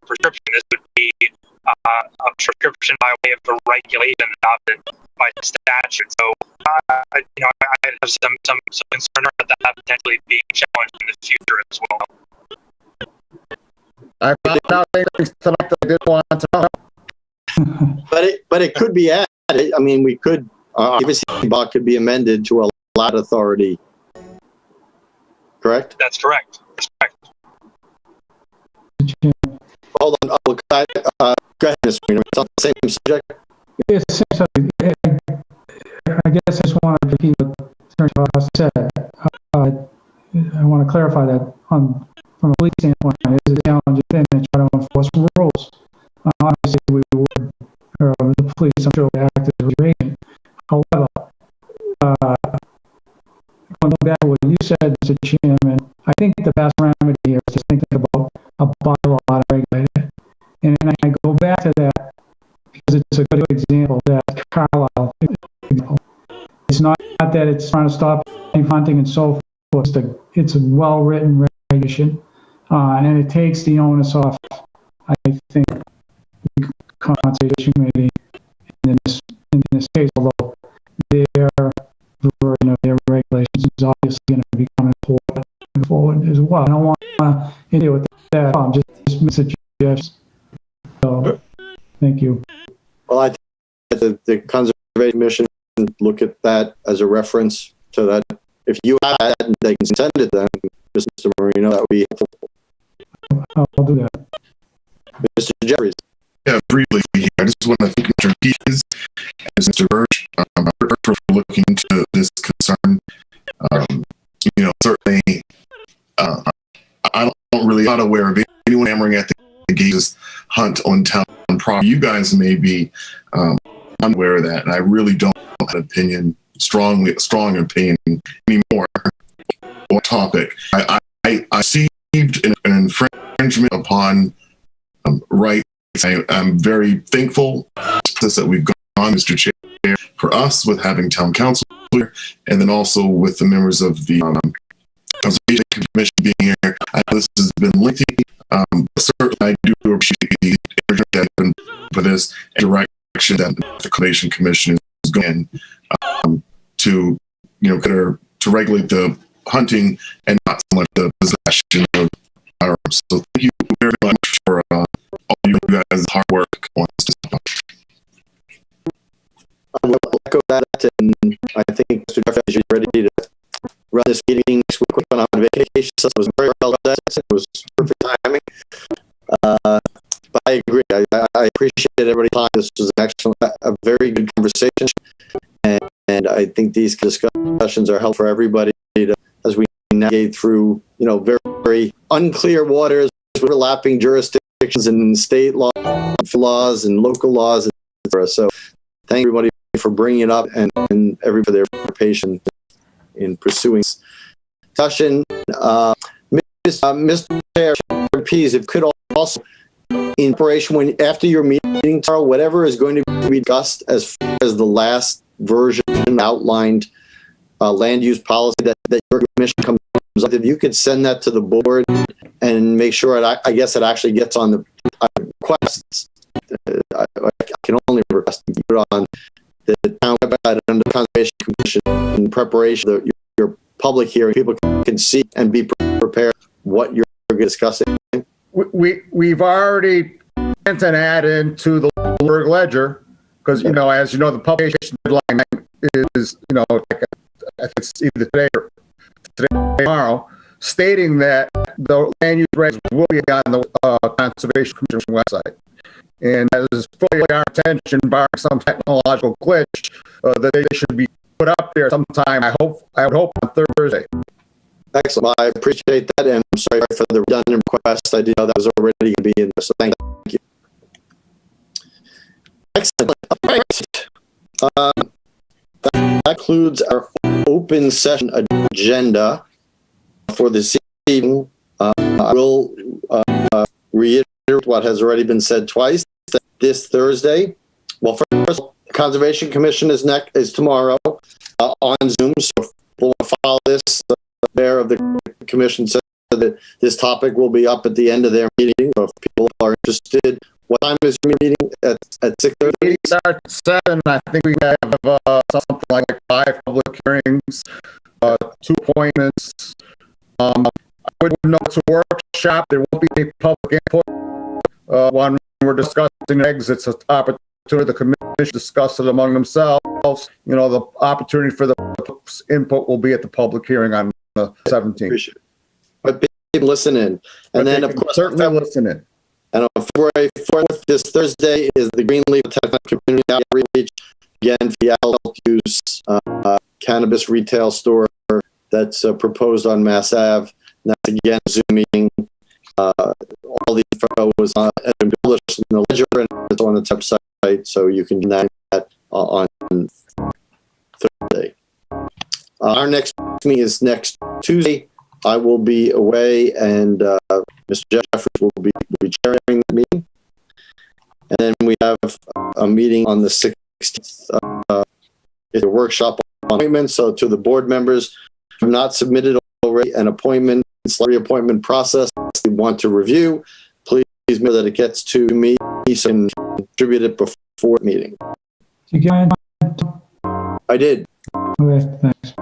[SPEAKER 3] prescription. This would be a prescription by way of a regulation adopted by statute. So, I have some concern about that potentially being challenged in the future as well.
[SPEAKER 8] I found out things tonight that I didn't want to know.
[SPEAKER 1] But it could be added. I mean, we could. Obviously, bylaw could be amended to allow that authority. Correct?
[SPEAKER 3] That's correct. That's correct.
[SPEAKER 1] Hold on. Go ahead, Mr. Marino. It's on the same subject.
[SPEAKER 6] It's the same subject. I guess I just want to repeat what Attorney Ross said. I want to clarify that from a police standpoint, it is a challenging thing to try to enforce rules. Obviously, the police, I'm sure, would act as a agent. However, going back to what you said, Mr. Chairman, I think the best remedy here is to think about a bylaw to regulate it. And I go back to that because it's a good example, that Carlisle example. It's not that it's trying to stop hunting and so forth. It's a well-written regulation, and it takes the onus off, I think, the Conservation Committee in this case, although their version of their regulations is obviously going to be coming forward as well. I don't want to deal with that. I'm just Mr. Jeff. So, thank you.
[SPEAKER 1] Well, I think the Conservation Commission look at that as a reference to that. If you have that and they can send it to them, Mr. Marino, that would be helpful.
[SPEAKER 6] I'll do that.
[SPEAKER 1] Mr. Jeffries.
[SPEAKER 4] Yeah, briefly here, I just want to thank Mr. Keys and Mr. Birch for looking into this concern. Certainly, I'm not aware of anyone hammering at the gates hunt on town property. You guys may be unaware of that, and I really don't have an opinion, strong opinion anymore on topic. I received an infringement upon rights. I'm very thankful that we've gone, Mr. Chair, for us with having town council here, and then also with the members of the Conservation Commission being here. I know this has been lengthy, but certainly I do appreciate the energy that has been for this direction that the Conservation Commission is going to regulate the hunting and not so much the possession of firearms. So thank you very much for all you guys' hard work on this stuff.
[SPEAKER 1] I will echo that, and I think Mr. Jeffries is ready to run this meeting next week when I'm on vacation, so it was very well done. It was perfect timing. But I agree. I appreciate everybody's time. This was a very good conversation, and I think these discussions are helpful for everybody as we navigate through, very, very unclear waters, overlapping jurisdictions and state laws and local laws, etc. So, thank everybody for bringing it up and everybody for their patience in pursuing discussion. Mr. Chair, Pease, if could also, in preparation, after your meeting tomorrow, whatever is going to be discussed as far as the last version outlined land use policy that your commission comes up, if you could send that to the board and make sure I guess it actually gets on the requests. I can only request to put it on the town website under the Conservation Commission in preparation of your public hearing. People can see and be prepared what you're discussing.
[SPEAKER 8] We've already sent an ad into the Lunenburg Ledger because, you know, as you know, the publication deadline is, you know, I think it's either today or tomorrow, stating that the land use regs will be on the Conservation Commission website. And that is fully our intention, barring some technological glitch, that they should be put up there sometime. I would hope on Thursday.
[SPEAKER 1] Excellent. I appreciate that, and I'm sorry for the redundant request. I didn't know that was already going to be in there, so thank you. Excellent. All right. That concludes our open session agenda for this evening. I will reiterate what has already been said twice. That this Thursday, well, first, the Conservation Commission is tomorrow on Zoom. So if people want to follow this, the chair of the commission said that this topic will be up at the end of their meeting. So if people are interested, what time is your meeting? At 6:30?
[SPEAKER 8] We start at 7. I think we have something like 5 public hearings, 2 appointments. I would note it's a workshop. There won't be any public input. When we're discussing exits, it's an opportunity for the commission to discuss it among themselves. You know, the opportunity for the input will be at the public hearing on the 17th.
[SPEAKER 1] Appreciate it. But people listen in. And then, of course,
[SPEAKER 8] certainly listen in.
[SPEAKER 1] And on February 4th, this Thursday, is the Greenleaf Technical Community Outreach. Again, for the adult use cannabis retail store that's proposed on Mass Ave. And that's again Zoom meeting. All the info was has been published in the ledger and it's on the website, so you can do that on Thursday. Our next meeting is next Tuesday. I will be away, and Mr. Jeffers will be chairing the meeting. And then we have a meeting on the 16th. It's a workshop appointment. So to the board members who have not submitted already an appointment, reappointment process they want to review, please know that it gets to me so I can distribute it before the meeting.
[SPEAKER 6] You got
[SPEAKER 1] I did.
[SPEAKER 6] Okay, thanks.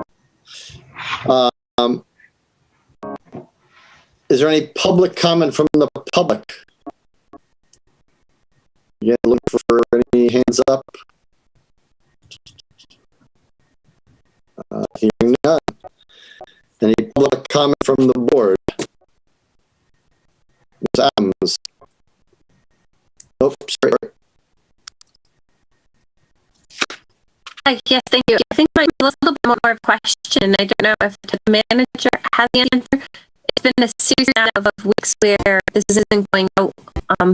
[SPEAKER 1] Is there any public comment from the public? Again, look for any hands up. Hearing none. Any public comment from the board? Ms. Adams? Oh, sorry.
[SPEAKER 5] Yes, thank you. I think my a little bit more of a question. I don't know if the manager has the answer. It's been a series now of weeks where this isn't going out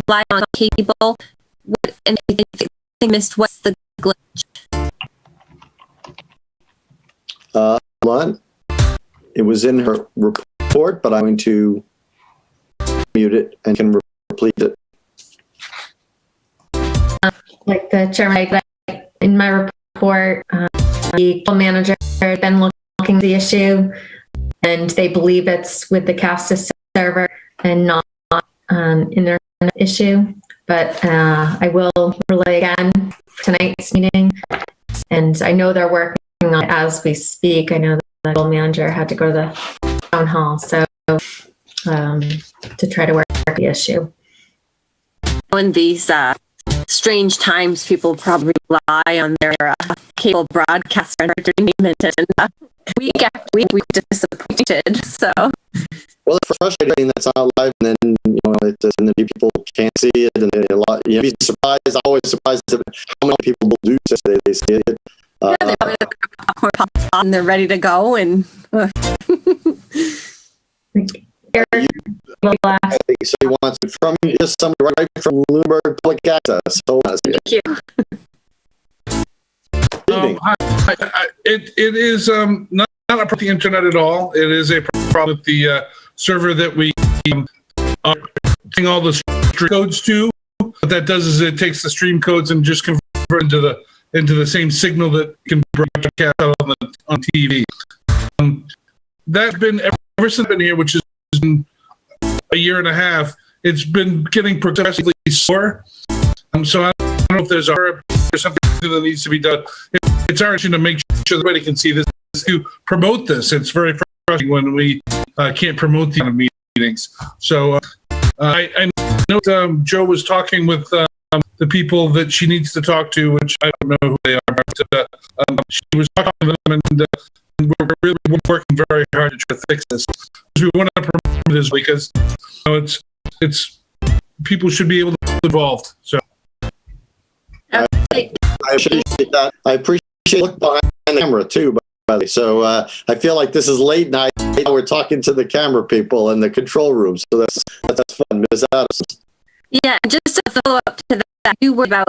[SPEAKER 5] live on cable. And I think they missed what's the glitch.
[SPEAKER 1] Hold on. It was in her report, but I'm going to mute it and can repeat it.
[SPEAKER 2] Like the chairman, in my report, the manager had been looking at the issue, and they believe it's with the Castus server and not in their issue. But I will relay again for tonight's meeting, and I know they're working on it as we speak. I know the manager had to go to the town hall, so to try to work the issue.
[SPEAKER 5] In these strange times, people probably rely on their cable broadcaster and entertainment, and week after week we're disappointed. So,
[SPEAKER 1] well, it's frustrating that's not live, and then and then people can't see it, and a lot. Be surprised. I'm always surprised at how many people do say they see it.
[SPEAKER 5] Yeah, they probably look at popcorn pop and they're ready to go, and.
[SPEAKER 1] I think so. He wants it from just somebody right from Lunenburg Public Access.
[SPEAKER 5] Thank you.
[SPEAKER 10] It is not a problem with the internet at all. It is a problem with the server that we are putting all the stream codes to. What that does is it takes the stream codes and just convert into the same signal that can broadcast out on TV. That's been ever since I've been here, which has been a year and a half, it's been getting progressively sore. So I don't know if there's something that needs to be done. It's our mission to make sure everybody can see this, to promote this. It's very frustrating when we can't promote the meetings. So I know Joe was talking with the people that she needs to talk to, which I don't know who they are, but she was talking to them, and we're really working very hard to try to fix this. We want to promote this because it's people should be able to be involved. So
[SPEAKER 1] I appreciate that. I appreciate look behind the camera too, by the way. So I feel like this is late night. We're talking to the camera people in the control room, so that's fun, Ms. Adams.
[SPEAKER 5] Yeah, just to follow up to that, you were about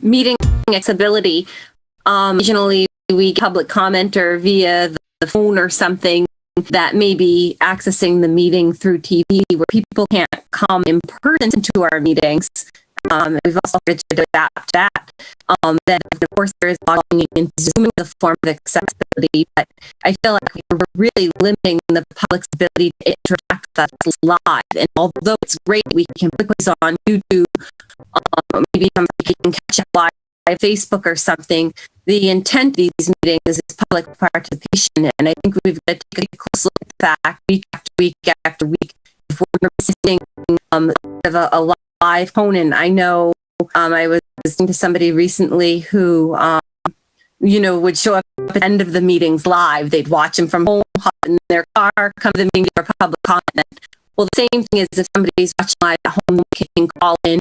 [SPEAKER 5] meeting accessibility. Occasionally, we get public comment or via the phone or something that may be accessing the meeting through TV, where people can't come in person to our meetings. We've also started to adapt to that. Then, of course, there is logging into Zoom in the form of accessibility, but I feel like we're really limiting the public's ability to interact with us live. And although it's great, we can put these on YouTube, maybe somebody can catch up live on Facebook or something. The intent of these meetings is public participation, and I think we've got to take a close look at that week after week after week if we're sitting a live phone. And I know I was listening to somebody recently who would show up at the end of the meetings live. They'd watch them from home, hop in their car, come to the meeting for public comment. Well, the same thing is if somebody's watching live at home, they can call in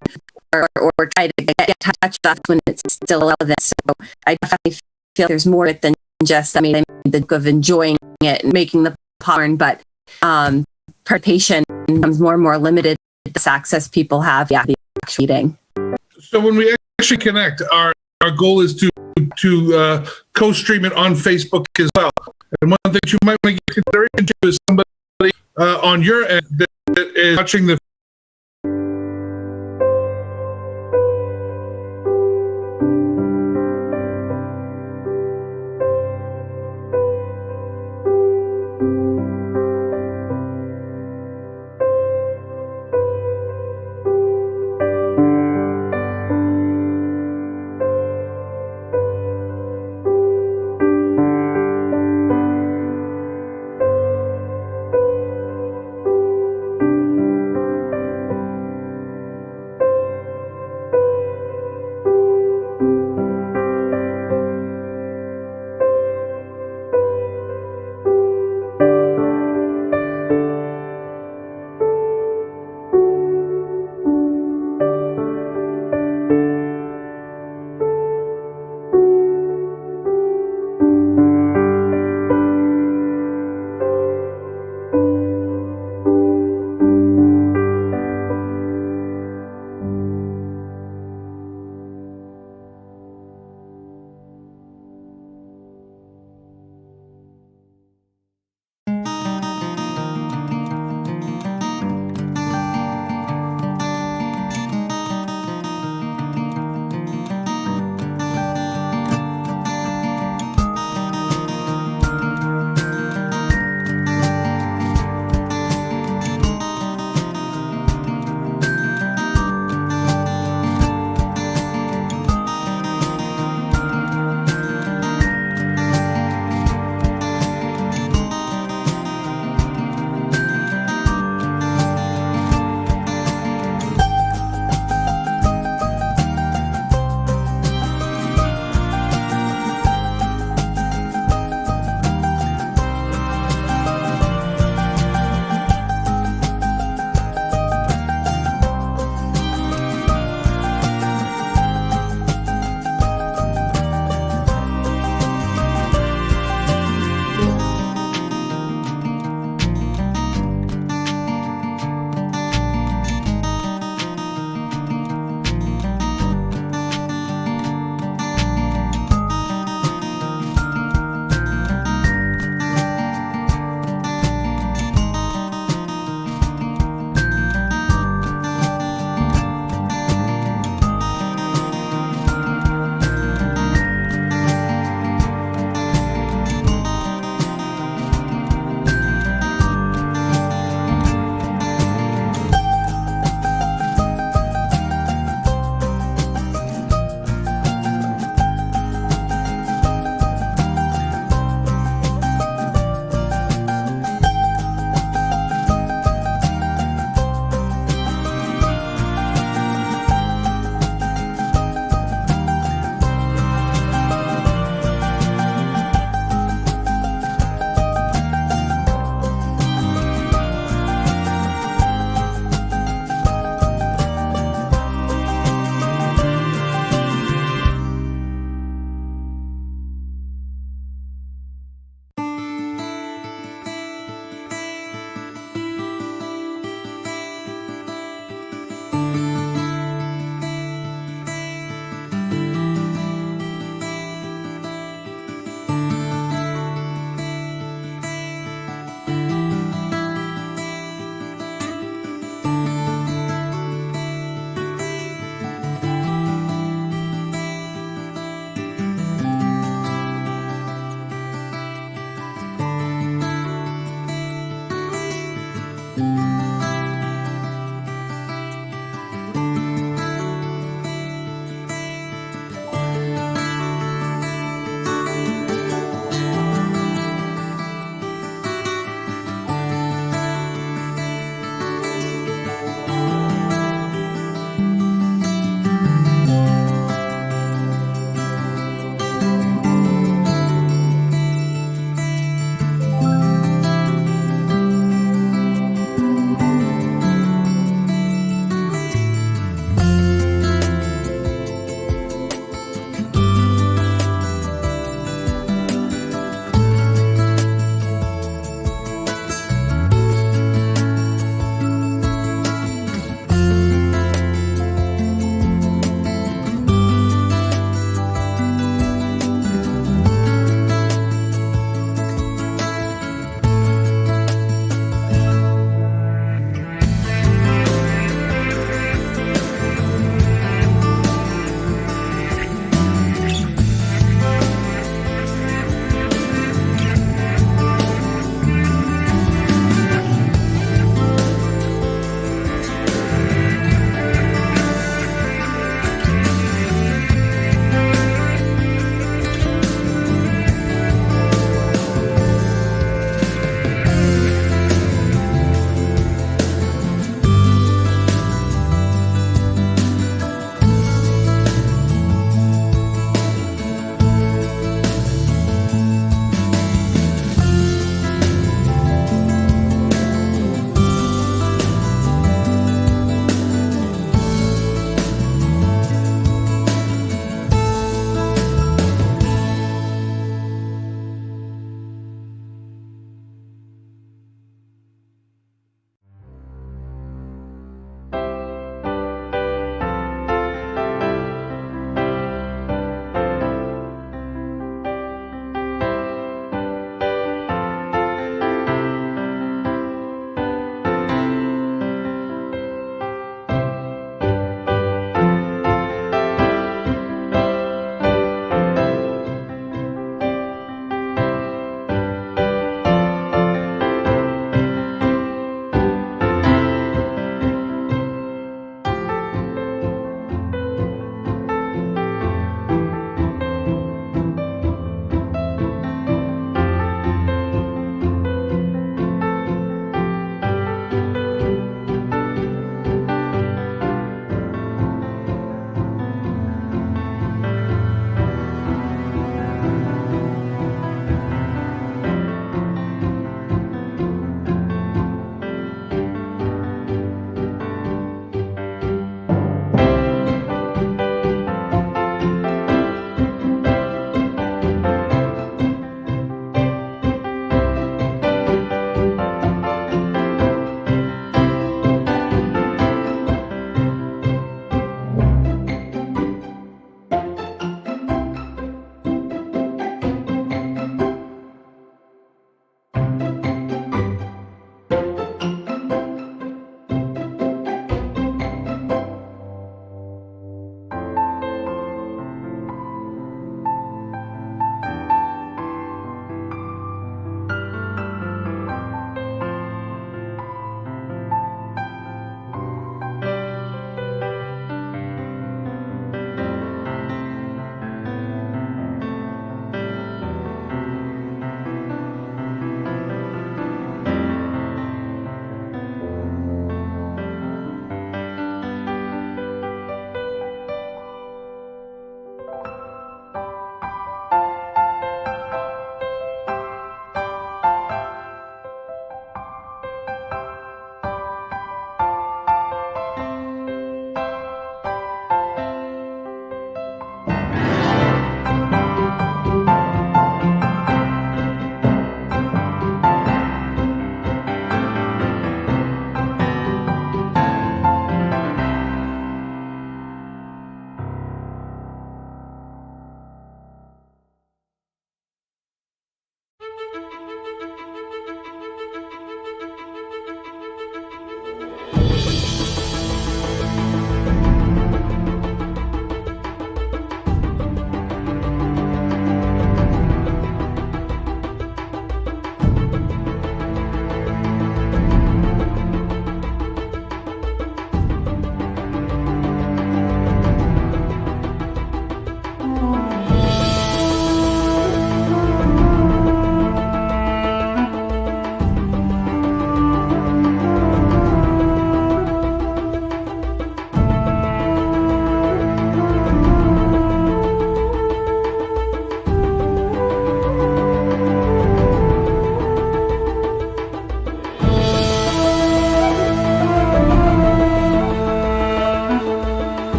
[SPEAKER 5] or try to get in touch with us when it's still relevant. So I definitely feel there's more to it than just, I made the joke of enjoying it and making the popcorn, but participation becomes more and more limited. This access people have, the actual meeting.
[SPEAKER 10] So when we actually connect, our goal is to co-stream it on Facebook as well. And one thing that you might want to give consideration to is somebody on your end that is watching the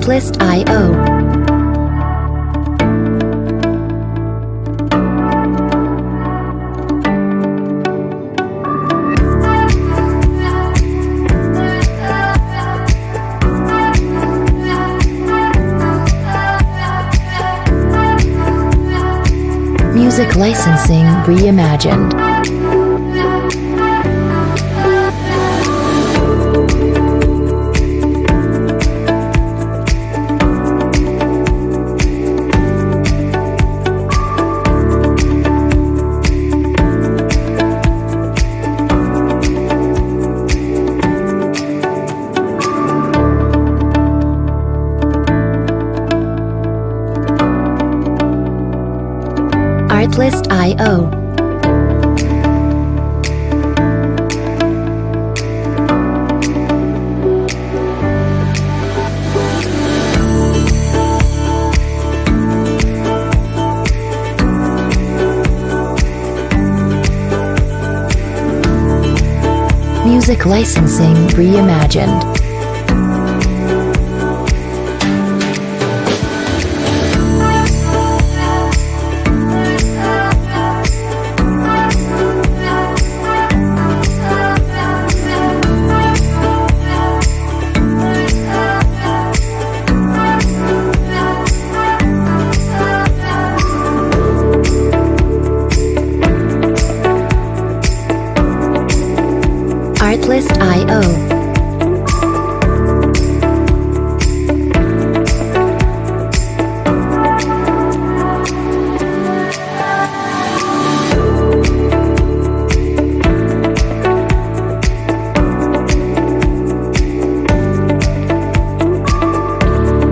[SPEAKER 11] Artlist.io. Music licensing reimagined. Artlist.io. Music licensing reimagined. Artlist.io.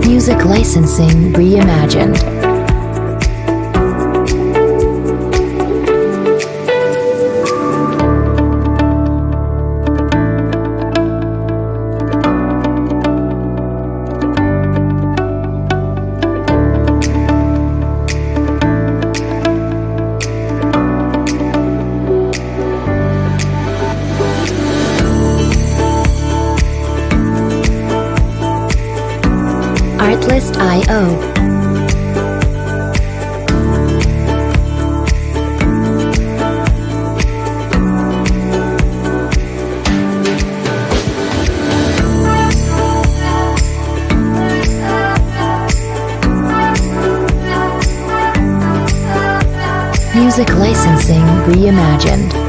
[SPEAKER 11] Music licensing reimagined. Artlist.io. Music licensing reimagined.